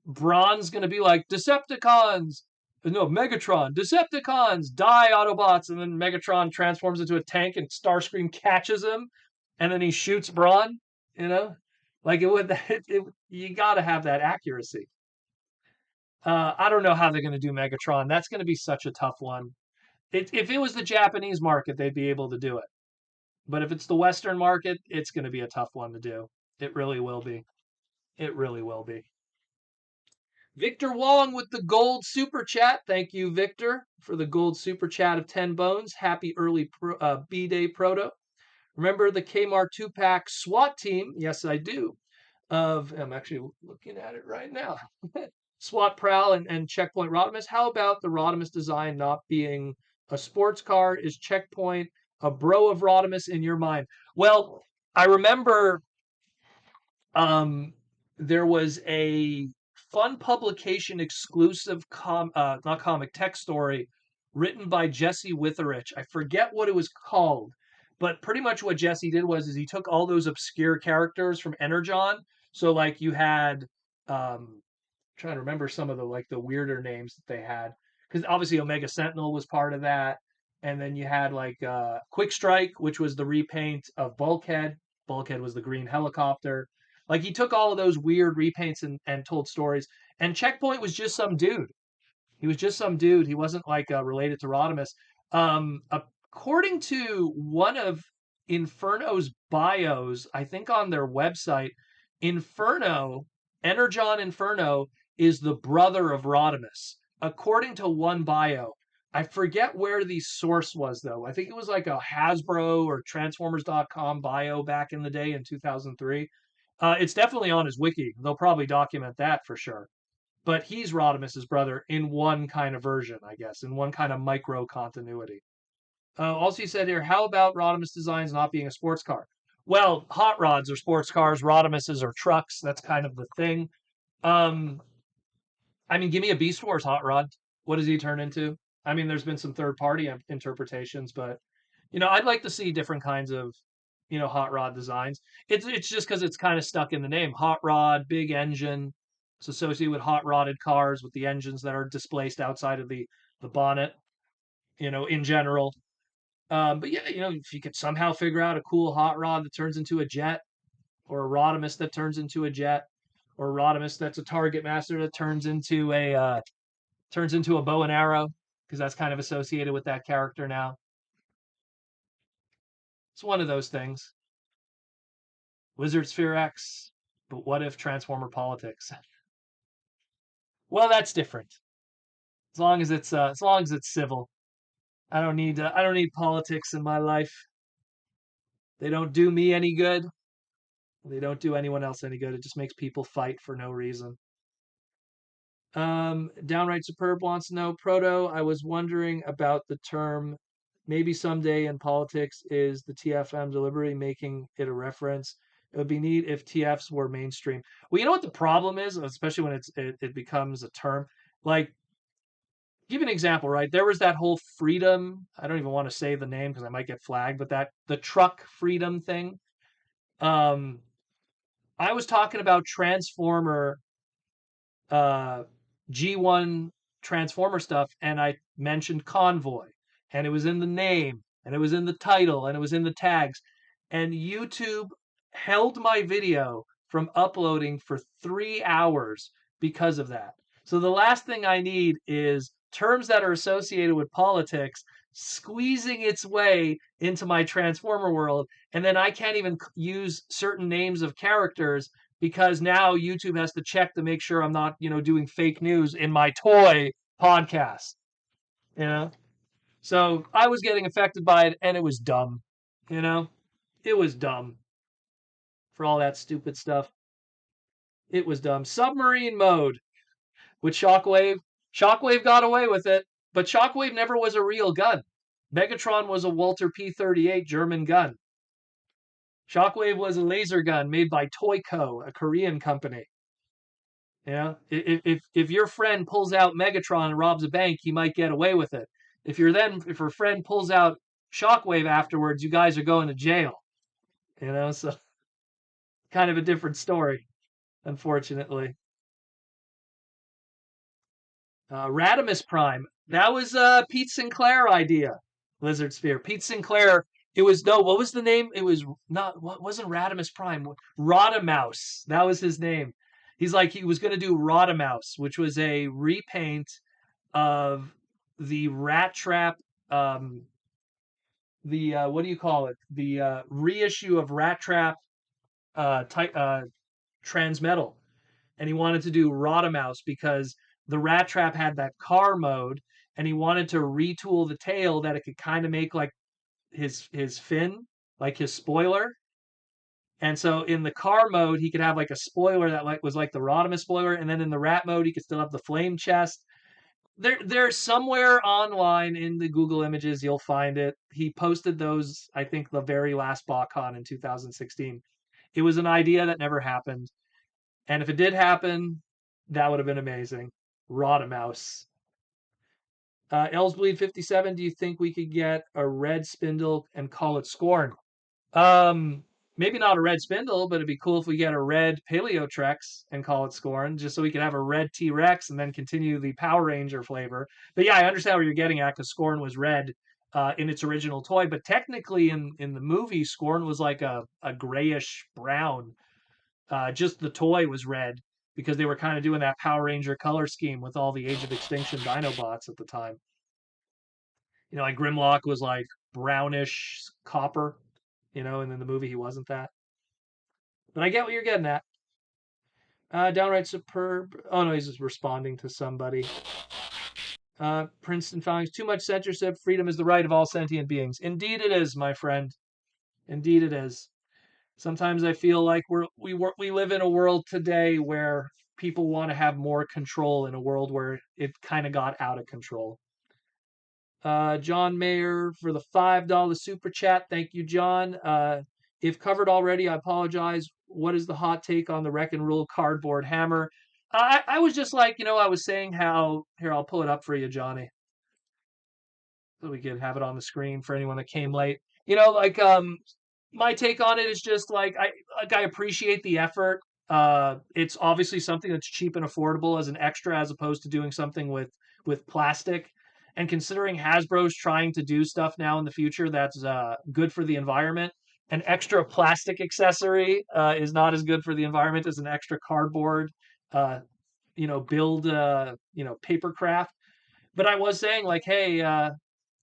S2: Braun's going to be like, Decepticons, no, Megatron, Decepticons, die Autobots, and then Megatron transforms into a tank and Starscream catches him, and then he shoots Braun, Like you got to have that accuracy. I don't know how they're going to do Megatron. That's going to be such a tough one. If it was the Japanese market, they'd be able to do it. But if it's the Western market, it's going to be a tough one to do. It really will be. It really will be. Victor Wong with the gold super chat. Thank you, Victor, for the gold super chat of 10 bones. Happy early B-Day Proto. Remember the Kmart 2-pack SWAT team? Yes, I do. I'm actually looking at it right now. SWAT Prowl and Checkpoint Rodimus. How about the Rodimus design not being a sports car? Is Checkpoint a bro of Rodimus in your mind? Well, I remember there was a fun publication exclusive not comic tech story written by Jesse Witherich. I forget what it was called, but pretty much what Jesse did was he took all those obscure characters from Energon. So like you had trying to remember some of the like the weirder names that they had because obviously Omega Sentinel was part of that, and then you had like Quick Strike, which was the repaint of Bulkhead. Bulkhead was the green helicopter. Like he took all of those weird repaints and told stories. And Checkpoint was just some dude. He was just some dude. He wasn't like related to Rodimus. According to one of Inferno's bios, I think on their website, Inferno, Energon Inferno, is the brother of Rodimus. According to one bio, I forget where the source was though. I think it was like a Hasbro or Transformers.com bio back in the day in 2003. It's definitely on his wiki. They'll probably document that for sure, but he's Rodimus's brother in one kind of version, I guess, in one kind of micro continuity. Also, he said here, how about Rodimus designs not being a sports car? Well, hot rods are sports cars, Rodimuses are trucks. That's kind of the thing. Um, I mean, give me a Beast Wars hot rod. What does he turn into? I mean, there's been some third party interpretations, but I'd like to see different kinds of hot rod designs. It's just because it's kind of stuck in the name. Hot rod, big engine. It's associated with hot rodded cars with the engines that are displaced outside of the bonnet. In general. But yeah, if you could somehow figure out a cool hot rod that turns into a jet, or a Rodimus that turns into a jet, or a Rodimus that's a target master that turns into a bow and arrow, because that's kind of associated with that character now. It's one of those things. Wizard Sphere X, but what if Transformer politics? Well, that's different. As long as it's civil. I don't need politics in my life. They don't do me any good. They don't do anyone else any good. It just makes people fight for no reason. Downright Superb wants to know, Proto, I was wondering about the term maybe someday in politics is the TFM deliberately making it a reference. It would be neat if TFs were mainstream. Well, you know what the problem is, especially when it becomes a term. Like, give an example, right? There was that whole freedom. I don't even want to say the name because I might get flagged, but the truck freedom thing. Um, I was talking about Transformer uh, G1 Transformer stuff, and I mentioned Convoy, and it was in the name, and it was in the title, and it was in the tags, and YouTube held my video from uploading for 3 hours because of that. So the last thing I need is terms that are associated with politics squeezing its way into my Transformer world, and then I can't even use certain names of characters because now YouTube has to check to make sure I'm not, doing fake news in my toy podcast. You know? So I was getting affected by it and it was dumb. You know? It was dumb for all that stupid stuff. It was dumb. Submarine mode with Shockwave. Shockwave got away with it, but Shockwave never was a real gun. Megatron was a Walter P-38 German gun. Shockwave was a laser gun made by Toyco, a Korean company. If your friend pulls out Megatron and robs a bank, he might get away with it. If your friend pulls out Shockwave afterwards, you guys are going to jail. So kind of a different story, unfortunately. Radimus Prime. That was Pete Sinclair idea. Lizard Sphere. Pete Sinclair. It was no. What was the name? It was not. What wasn't Radimus Prime? Rodamouse. That was his name. He's like he was going to do Rodamouse, which was a repaint of the Rat Trap. The what do you call it? The reissue of Rat Trap Transmetal, and he wanted to do Rodamouse because the Rat Trap had that car mode, and he wanted to retool the tail that it could kind of make like his fin, like his spoiler. And so in the car mode, he could have like a spoiler that was like the Rodimus spoiler, and then in the Rat mode, he could still have the flame chest. There's somewhere online in the Google Images you'll find it. He posted those, I think, the very last BotCon in 2016. It was an idea that never happened, and if it did happen, that would have been amazing. Rodamouse. Elsbleed 57. Do you think we could get a red spindle and call it Scorn? Um, Maybe not a red spindle, but it'd be cool if we get a red Paleotrex and call it Scorn, just so we could have a red T-Rex and then continue the Power Ranger flavor. But yeah, I understand where you're getting at because Scorn was red in its original toy, but technically in the movie, Scorn was like a grayish brown. Just the toy was red because they were kind of doing that Power Ranger color scheme with all the Age of Extinction Dinobots at the time. Like Grimlock was like brownish copper, and in the movie he wasn't that. But I get what you're getting at. Downright superb. Oh no, he's just responding to somebody. Princeton filings too much censorship. Freedom is the right of all sentient beings. Indeed, it is, my friend. Indeed, it is. Sometimes I feel like we live in a world today where people want to have more control in a world where it kind of got out of control. John Mayer for the $5 super chat. Thank you, John. If covered already, I apologize. What is the hot take on the Wreck and Rule cardboard hammer? I was just like, I was saying how, here, I'll pull it up for you, Johnny, so we can have it on the screen for anyone that came late. My take on it is just I appreciate the effort. It's obviously something that's cheap and affordable as an extra, as opposed to doing something with plastic. And considering Hasbro's trying to do stuff now in the future that's good for the environment, an extra plastic accessory is not as good for the environment as an extra cardboard, build, paper craft. But I was saying, like, hey,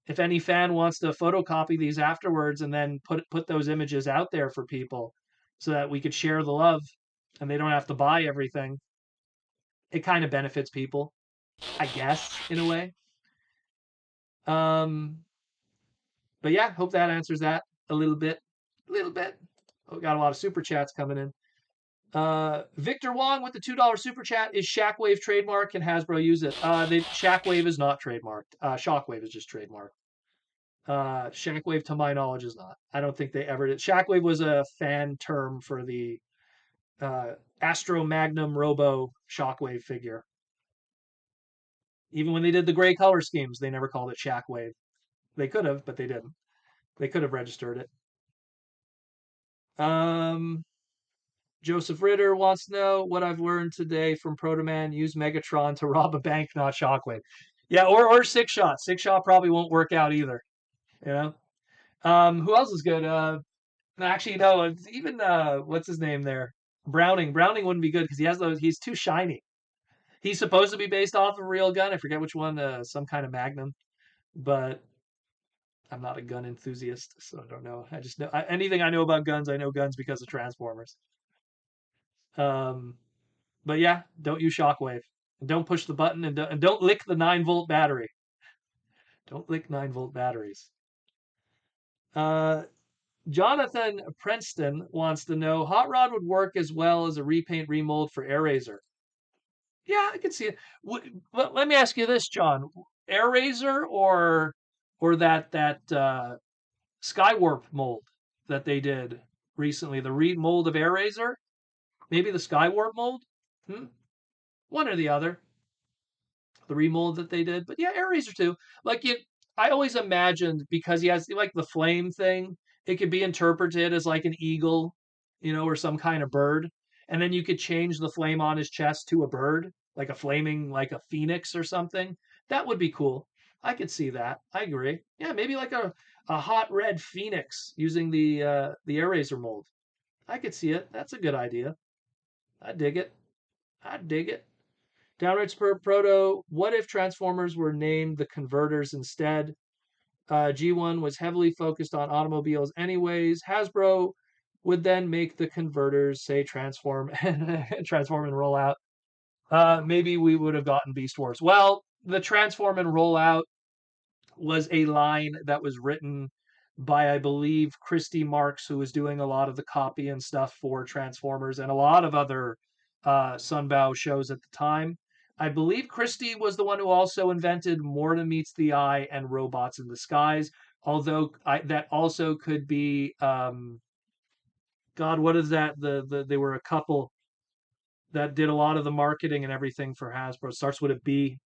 S2: if any fan wants to photocopy these afterwards and then put those images out there for people so that we could share the love and they don't have to buy everything, it kind of benefits people, I guess, in a way. But yeah, hope that answers that a little bit. Oh, got a lot of super chats coming in. Victor Wong with the $2 super chat. Is Shockwave trademark? Can Hasbro use it? Shockwave is not trademarked. Shockwave is just trademarked. Shockwave, to my knowledge, is not. I don't think they ever did. Shockwave was a fan term for the Astro Magnum Robo Shockwave figure. Even when they did the gray color schemes, they never called it Shockwave. They could have, but they didn't. They could have registered it. Joseph Ritter wants to know what I've learned today from Proto Man. Use Megatron to rob a bank, not Shockwave. Yeah, or Six Shot. Six Shot probably won't work out either. Who else is good? Actually, no. Even what's his name there? Browning. Browning wouldn't be good because he has those. He's too shiny. He's supposed to be based off of a real gun. I forget which one. Some kind of Magnum, but I'm not a gun enthusiast, so I don't know. I just know anything I know about guns. I know guns because of Transformers. But yeah, don't use Shockwave. And don't push the button, and don't lick the 9-volt battery. Don't lick 9-volt batteries. Jonathan Princeton wants to know, Hot Rod would work as well as a repaint remold for Air-Razor. Yeah, I can see it. Let me ask you this, John. Air-Razor or that Skywarp mold that they did recently, the remold of Air-Razor? Maybe the Skywarp mold? One or the other. The remold that they did. But yeah, Air-Razor too. I always imagined, because he has like the flame thing, it could be interpreted as like an eagle, or some kind of bird. And then you could change the flame on his chest to a bird, like a flaming, like a phoenix or something. That would be cool. I could see that. I agree. Yeah, maybe like a hot red phoenix using the Air-Razor mold. I could see it. That's a good idea. I dig it. I dig it. Downright Proto, what if Transformers were named the Converters instead? G1 was heavily focused on automobiles anyways. Hasbro would then make the Converters say transform and roll out. Maybe we would have gotten Beast Wars. Well, the transform and roll out was a line that was written by, I believe, Christy Marks, who was doing a lot of the copy and stuff for Transformers and a lot of other Sunbow shows at the time. I believe Christie was the one who also invented Morta Meets the Eye and Robots in the Skies, although that also could be, God, what is that? They were a couple that did a lot of the marketing and everything for Hasbro. It starts with a B.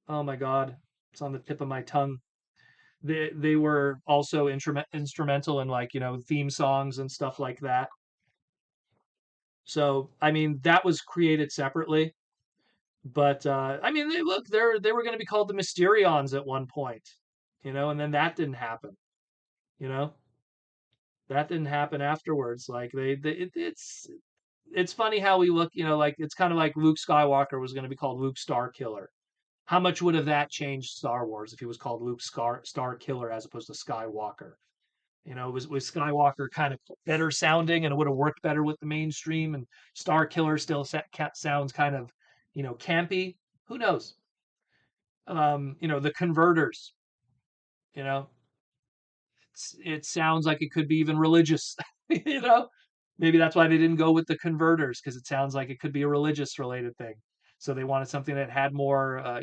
S2: Oh my God, it's on the tip of my tongue. They were also instrumental in, like, theme songs and stuff like that. So I mean that was created separately. But I mean, look, they were going to be called the Mysterions at one point, and then that didn't happen. You know, that didn't happen afterwards. Like it's funny how we look. Like it's kind of like Luke Skywalker was going to be called Luke Starkiller. How much would have that changed Star Wars if he was called Luke Starkiller as opposed to Skywalker? Was Skywalker kind of better sounding and it would have worked better with the mainstream, and Star Killer still sounds kind of, campy. Who knows? The converters, you know, it sounds like it could be even religious, you know. Maybe that's why they didn't go with the converters, because it sounds like it could be a religious related thing. So they wanted something that had more,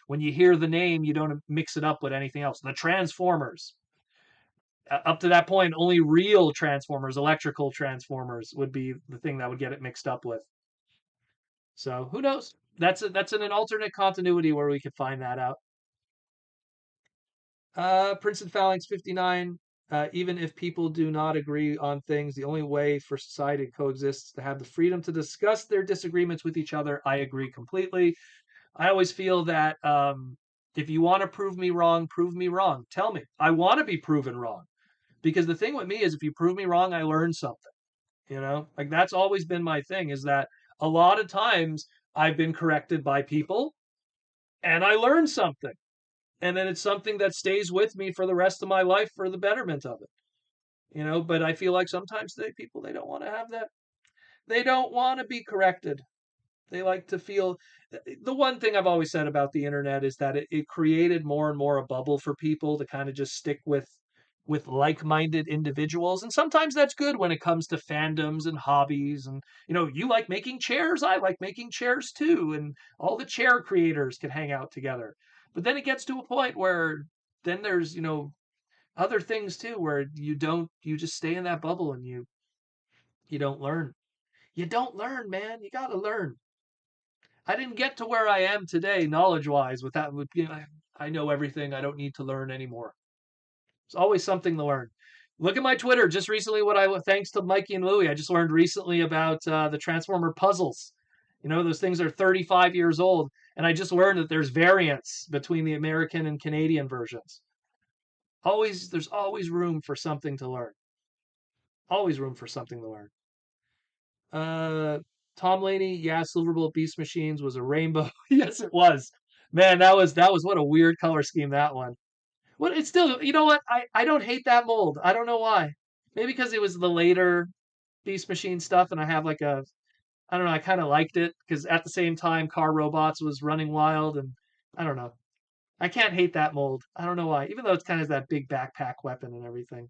S2: when you hear the name, you don't mix it up with anything else. The Transformers, up to that point, only real Transformers, electrical Transformers, would be the thing that would get it mixed up with. So who knows? That's in an alternate continuity where we could find that out. Prince and Phalanx 59. Even if people do not agree on things, the only way for society to coexist is to have the freedom to discuss their disagreements with each other. I agree completely. I always feel that if you want to prove me wrong, prove me wrong. Tell me. I want to be proven wrong. Because the thing with me is, if you prove me wrong, I learn something. Like that's always been my thing, is that a lot of times I've been corrected by people and I learned something. And then it's something that stays with me for the rest of my life for the betterment of it. But I feel like sometimes people, they don't want to have that. They don't want to be corrected. They like to feel. The one thing I've always said about the internet is that it created more and more a bubble for people to kind of just stick with like-minded individuals, and sometimes that's good when it comes to fandoms and hobbies. And you like making chairs, I like making chairs too, and all the chair creators can hang out together. But then it gets to a point where then there's other things too, where you just stay in that bubble and you don't learn. You don't learn, man. You got to learn. I didn't get to where I am today, knowledge-wise, without I know everything. I don't need to learn anymore. There's always something to learn. Look at my Twitter. Just recently, thanks to Mikey and Louie, I just learned recently about the Transformer puzzles. Those things are 35 years old, and I just learned that there's variants between the American and Canadian versions. There's always room for something to learn. Always room for something to learn. Uh, Tom Laney, yeah, Silverbolt Beast Machines was a rainbow. Yes, it was. Man, that was what a weird color scheme that one. Well, it's still, you know what? I don't hate that mold. I don't know why. Maybe because it was the later Beast Machine stuff, and I have like I don't know, I kind of liked it because at the same time, Car Robots was running wild, and I don't know. I can't hate that mold. I don't know why, even though it's kind of that big backpack weapon and everything.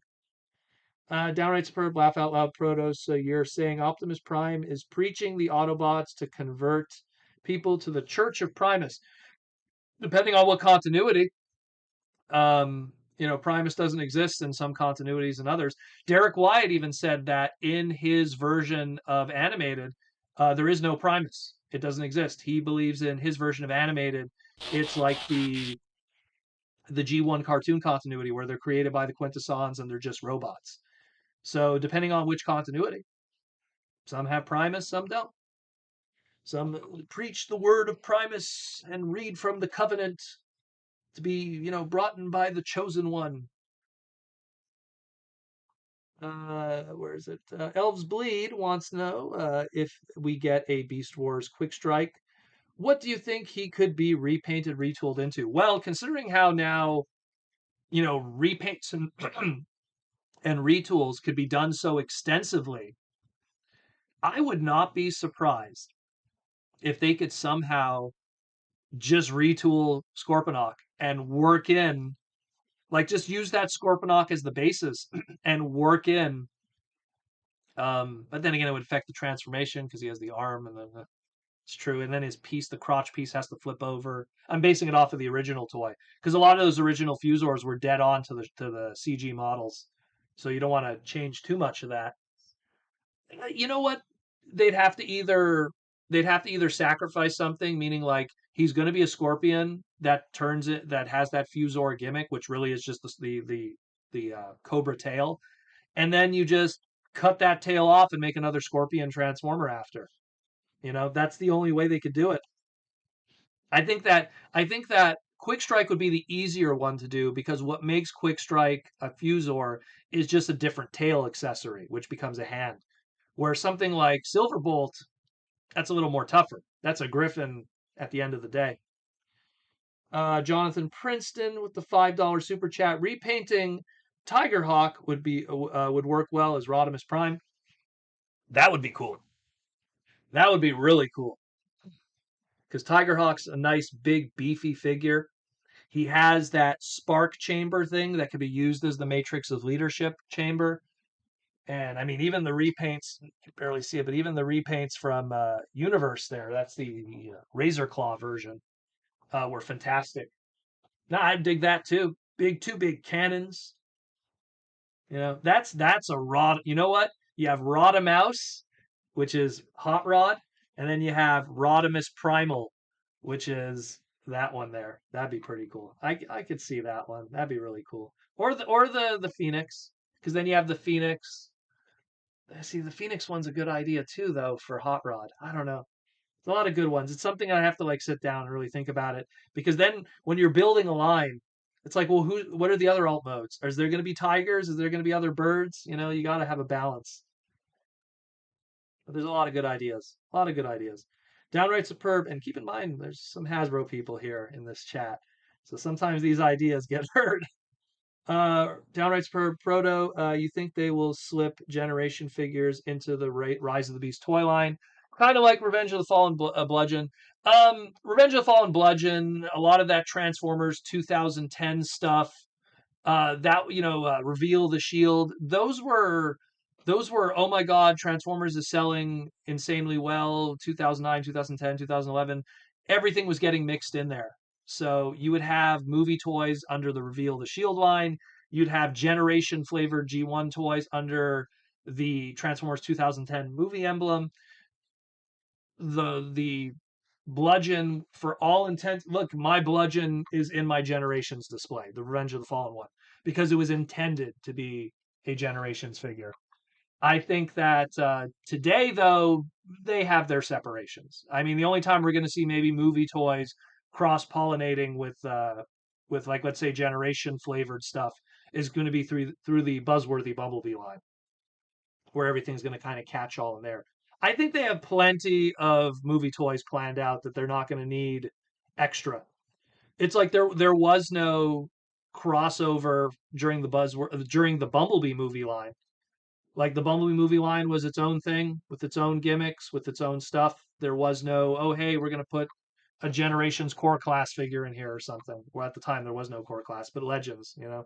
S2: Downright superb, laugh out loud, Protos. So you're saying Optimus Prime is preaching the Autobots to convert people to the Church of Primus, depending on what continuity. Primus doesn't exist in some continuities and others. Derek Wyatt even said that in his version of animated, there is no Primus. It doesn't exist. He believes in his version of animated, it's like the G1 cartoon continuity where they're created by the Quintessons and they're just robots. So depending on which continuity, some have Primus, some don't. Some preach the word of Primus and read from the covenant to be, brought in by the chosen one. Where is it? Elves Bleed wants to know if we get a Beast Wars Quick Strike, what do you think he could be repainted, retooled into? Well, considering how now, repaints and and retools could be done so extensively, I would not be surprised if they could somehow just retool Scorponok and work in, like, just use that Scorponok as the basis and work in. But then again, it would affect the transformation because he has the arm, and then it's true. And then his piece, the crotch piece, has to flip over. I'm basing it off of the original toy because a lot of those original Fusors were dead on to the CG models, so you don't want to change too much of that. You know what? They'd have to either they'd have to either sacrifice something, meaning like he's going to be a Scorpion, that has that Fusor gimmick, which really is just the Cobra tail, and then you just cut that tail off and make another Scorpion Transformer after. That's the only way they could do it. I think that Quick Strike would be the easier one to do because what makes Quick Strike a Fusor is just a different tail accessory, which becomes a hand. Where something like Silverbolt, that's a little more tougher. That's a Griffin at the end of the day. Jonathan Princeton with the $5 super chat. Repainting Tigerhawk would work well as Rodimus Prime. That would be cool. That would be really cool. Because Tigerhawk's a nice, big, beefy figure. He has that spark chamber thing that could be used as the Matrix of Leadership chamber. And I mean, even the repaints, you can barely see it, but even the repaints from Universe there, that's the Razor Claw version, were fantastic. No, I dig that too. Two big cannons. That's a Rod. You know what? You have Rodimus, which is Hot Rod, and then you have Rodimus Primal, which is that one there. That'd be pretty cool. I could see that one. That'd be really cool. Or the Phoenix, because then you have the Phoenix. See, the Phoenix one's a good idea too, though, for Hot Rod. I don't know. There's a lot of good ones. It's something I have to like sit down and really think about it because then when you're building a line, it's like, well, what are the other alt modes? Is there going to be tigers? Is there going to be other birds? You got to have a balance. But there's a lot of good ideas. A lot of good ideas. Downright superb. And keep in mind, there's some Hasbro people here in this chat. So sometimes these ideas get heard. Downright superb proto. You think they will slip generation figures into the Rise of the Beast toy line? Kind of like Revenge of the Fallen Bludgeon. Revenge of the Fallen Bludgeon. A lot of that Transformers 2010 stuff. Reveal the Shield. Those were. Oh my God, Transformers is selling insanely well. 2009, 2010, 2011. Everything was getting mixed in there. So you would have movie toys under the Reveal the Shield line. You'd have generation flavored G1 toys under the Transformers 2010 movie emblem. The bludgeon, for all intents, look, my bludgeon is in my Generations display, the Revenge of the Fallen one, because it was intended to be a Generations figure. I think that today, though, they have their separations. I mean, the only time we're going to see maybe movie toys cross-pollinating with like, let's say, generation flavored stuff is going to be through the Buzzworthy Bumblebee line, where everything's going to kind of catch all in there. I think they have plenty of movie toys planned out that they're not going to need extra. It's like there was no crossover during the Bumblebee movie line. Like the Bumblebee movie line was its own thing with its own gimmicks, with its own stuff. There was no, oh, hey, we're going to put a Generations core class figure in here or something. Well, at the time, there was no core class, but Legends. Where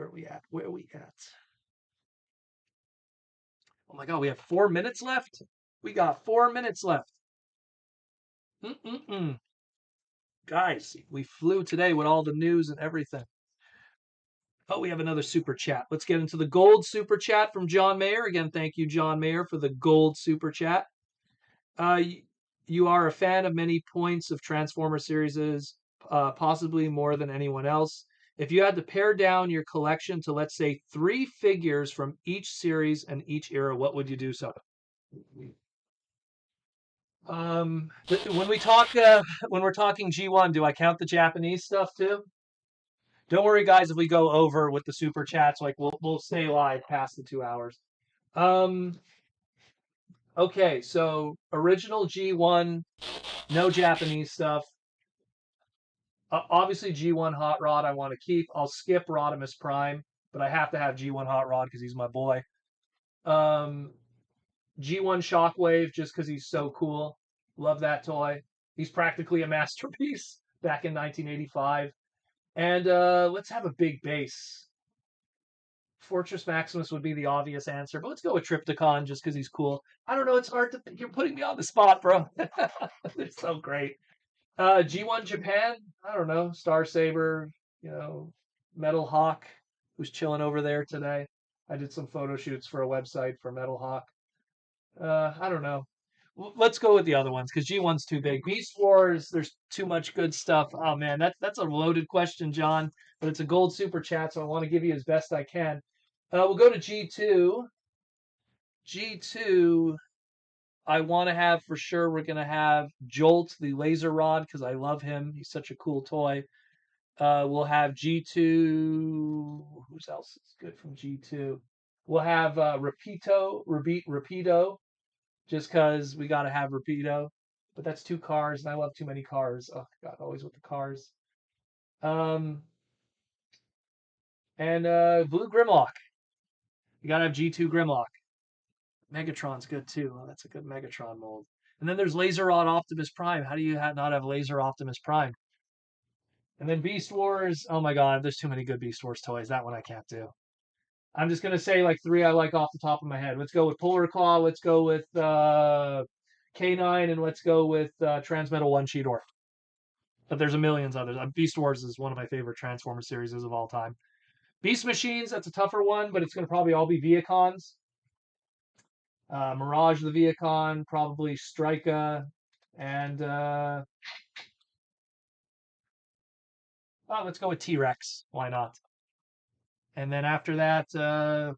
S2: are we at? Where are we at? Oh my God, we have 4 minutes left? We got 4 minutes left. Guys, we flew today with all the news and everything. Oh, we have another super chat. Let's get into the gold super chat from John Mayer. Again, thank you, John Mayer, for the gold super chat. You are a fan of many points of Transformer series, possibly more than anyone else. If you had to pare down your collection to, let's say, 3 figures from each series and each era, what would you do so? When we're talking G1, do I count the Japanese stuff too? Don't worry, guys, if we go over with the super chats, like we'll stay live past the 2 hours. Okay, so original G1, no Japanese stuff. Obviously, G1 Hot Rod I want to keep. I'll skip Rodimus Prime, but I have to have G1 Hot Rod because he's my boy. G1 Shockwave just because he's so cool. Love that toy. He's practically a masterpiece back in 1985. And let's have a big base. Fortress Maximus would be the obvious answer, but let's go with Triptychon just because he's cool. I don't know. It's hard to. You're putting me on the spot, bro. They're so great. G1 Japan. I don't know. Star Saber. Metal Hawk, who's chilling over there today. I did some photo shoots for a website for Metal Hawk. I don't know. let's go with the other ones because G1's too big. Beast Wars, there's too much good stuff. Oh man, that's a loaded question, John. But it's a gold super chat, so I want to give you as best I can. We'll go to G2. G2, I want to have for sure. We're gonna have Jolt, the laser rod, because I love him. He's such a cool toy. We'll have G2. Who's else is good from G2? We'll have Rapido, just because we got to have Rapido. But that's two cars, and I love too many cars. Oh, God, always with the cars. Um, and Blue Grimlock. You got to have G2 Grimlock. Megatron's good, too. Oh, that's a good Megatron mold. And then there's Laser Rod Optimus Prime. How do you not have Laser Optimus Prime? And then Beast Wars. Oh, my God, there's too many good Beast Wars toys. That one I can't do. I'm just gonna say like three I like off the top of my head. Let's go with Polar Claw. Let's go with K9, and let's go with Transmetal One Cheetor. But there's a millions others. Beast Wars is one of my favorite Transformer series of all time. Beast Machines, that's a tougher one, but it's gonna probably all be Viacons. Mirage the Viacon, probably Strika, and let's go with T-Rex. Why not? And then after that,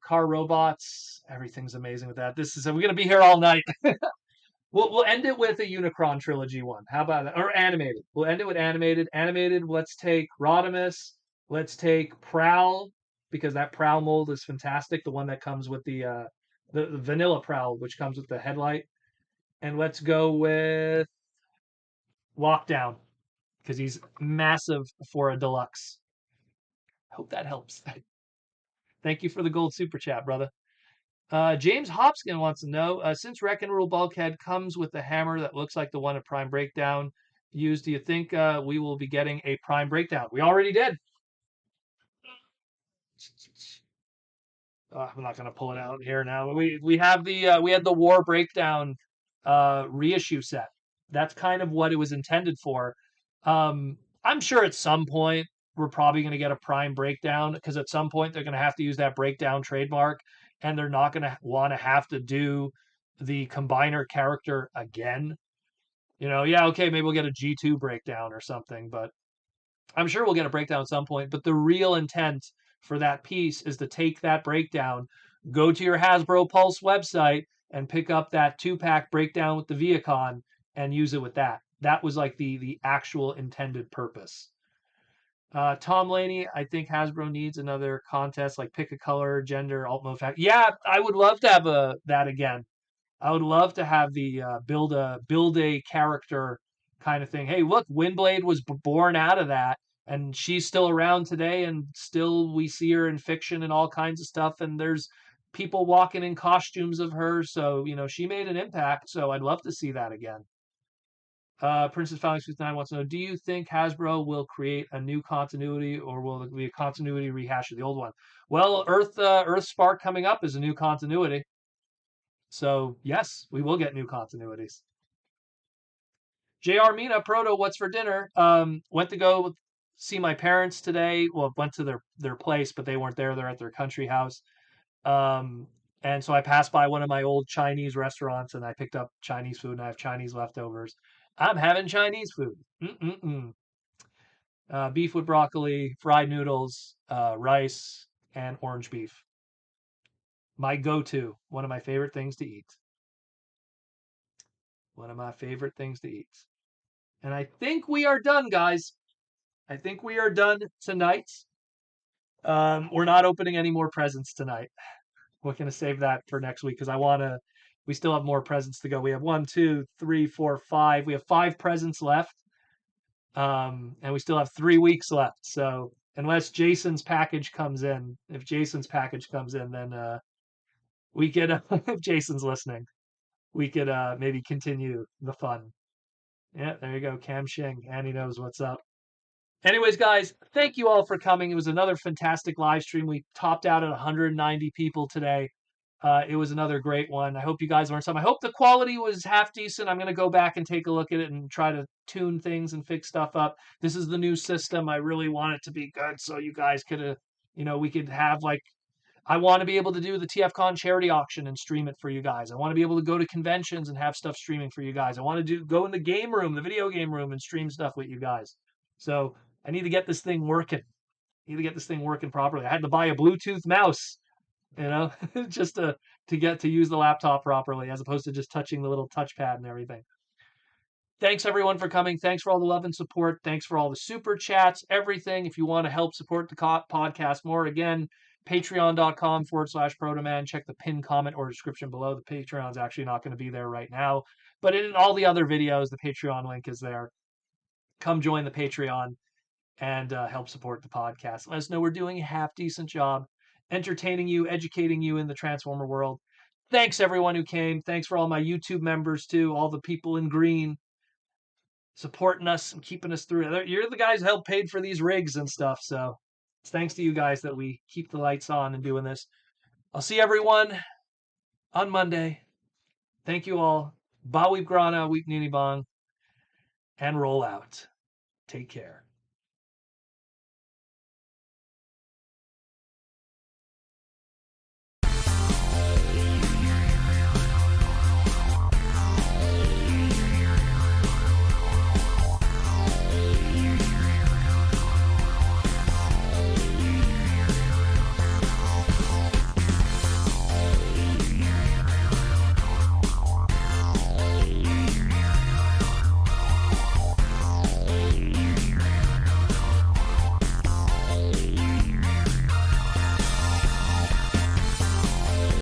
S2: car robots. Everything's amazing with that. We're gonna be here all night. We'll end it with a Unicron trilogy one. How about that? Or animated. We'll end it with animated. Animated. Let's take Rodimus. Let's take Prowl because that Prowl mold is fantastic. The one that comes with the vanilla Prowl, which comes with the headlight. And let's go with Lockdown because he's massive for a deluxe. Hope that helps. Thank you for the gold super chat, brother. James Hopskin wants to know, since Wreck and Rule Bulkhead comes with a hammer that looks like the one at Prime Breakdown used, do you think we will be getting a Prime Breakdown? We already did. I'm not going to pull it out here now. We had the War Breakdown reissue set. That's kind of what it was intended for. I'm sure at some point we're probably going to get a Prime Breakdown because at some point they're going to have to use that Breakdown trademark and they're not going to want to have to do the combiner character again. Yeah, okay, maybe we'll get a G2 breakdown or something, but I'm sure we'll get a breakdown at some point. But the real intent for that piece is to take that breakdown, go to your Hasbro Pulse website, and pick up that 2-pack breakdown with the Viacon and use it with that. That was like the actual intended purpose. Tom Laney, I think Hasbro needs another contest, like pick a color, gender, alt mode fact. Yeah, I would love to have that again. I would love to have the build a character kind of thing. Hey, look, Windblade was born out of that, and she's still around today, and still we see her in fiction and all kinds of stuff. And there's people walking in costumes of her, so she made an impact. So I'd love to see that again. Princess Falcon 69 wants to know, do you think Hasbro will create a new continuity or will it be a continuity rehash of the old one? Well, Earth Spark coming up is a new continuity. So, yes, we will get new continuities. JR Mina, Proto, what's for dinner? Went to go see my parents today. Well, went to their place, but they weren't there. They're at their country house. And so I passed by one of my old Chinese restaurants and I picked up Chinese food and I have Chinese leftovers. I'm having Chinese food. Beef with broccoli, fried noodles, rice, and orange beef. My go-to, one of my favorite things to eat. One of my favorite things to eat. And I think we are done, guys. I think we are done tonight. We're not opening any more presents tonight. We're going to save that for next week because we still have more presents to go. We have 1, 2, 3, 4, 5. We have 5 presents left. And we still have 3 weeks left. So unless Jason's package comes in, if Jason's package comes in, then we could, if Jason's listening, we could maybe continue the fun. Yeah, there you go, Cam Shing. Annie knows what's up. Anyways, guys, thank you all for coming. It was another fantastic live stream. We topped out at 190 people today. It was another great one. I hope you guys learned something. I hope the quality was half decent. I'm going to go back and take a look at it and try to tune things and fix stuff up. This is the new system. I really want it to be good so you guys could, we could have like, I want to be able to do the TFCon charity auction and stream it for you guys. I want to be able to go to conventions and have stuff streaming for you guys. I want to go in the game room, the video game room, and stream stuff with you guys. So I need to get this thing working. I need to get this thing working properly. I had to buy a Bluetooth mouse, just to get to use the laptop properly, as opposed to just touching the little touchpad and everything. Thanks everyone for coming. Thanks for all the love and support. Thanks for all the super chats, everything. If you want to help support the podcast more, again, patreon.com/protoman. Check the pinned comment or description below. The Patreon's actually not going to be there right now, but in all the other videos, the Patreon link is there. Come join the Patreon and help support the podcast. Let us know we're doing a half decent job entertaining you, educating you in the Transformer world. Thanks everyone who came. Thanks for all my YouTube members too, all the people in green supporting us and keeping us through. You're the guys who helped paid for these rigs and stuff, so it's thanks to you guys that we keep the lights on and doing this. I'll see everyone on Monday. Thank you all. Ba weep grana, weep nini bong, and roll out. Take care.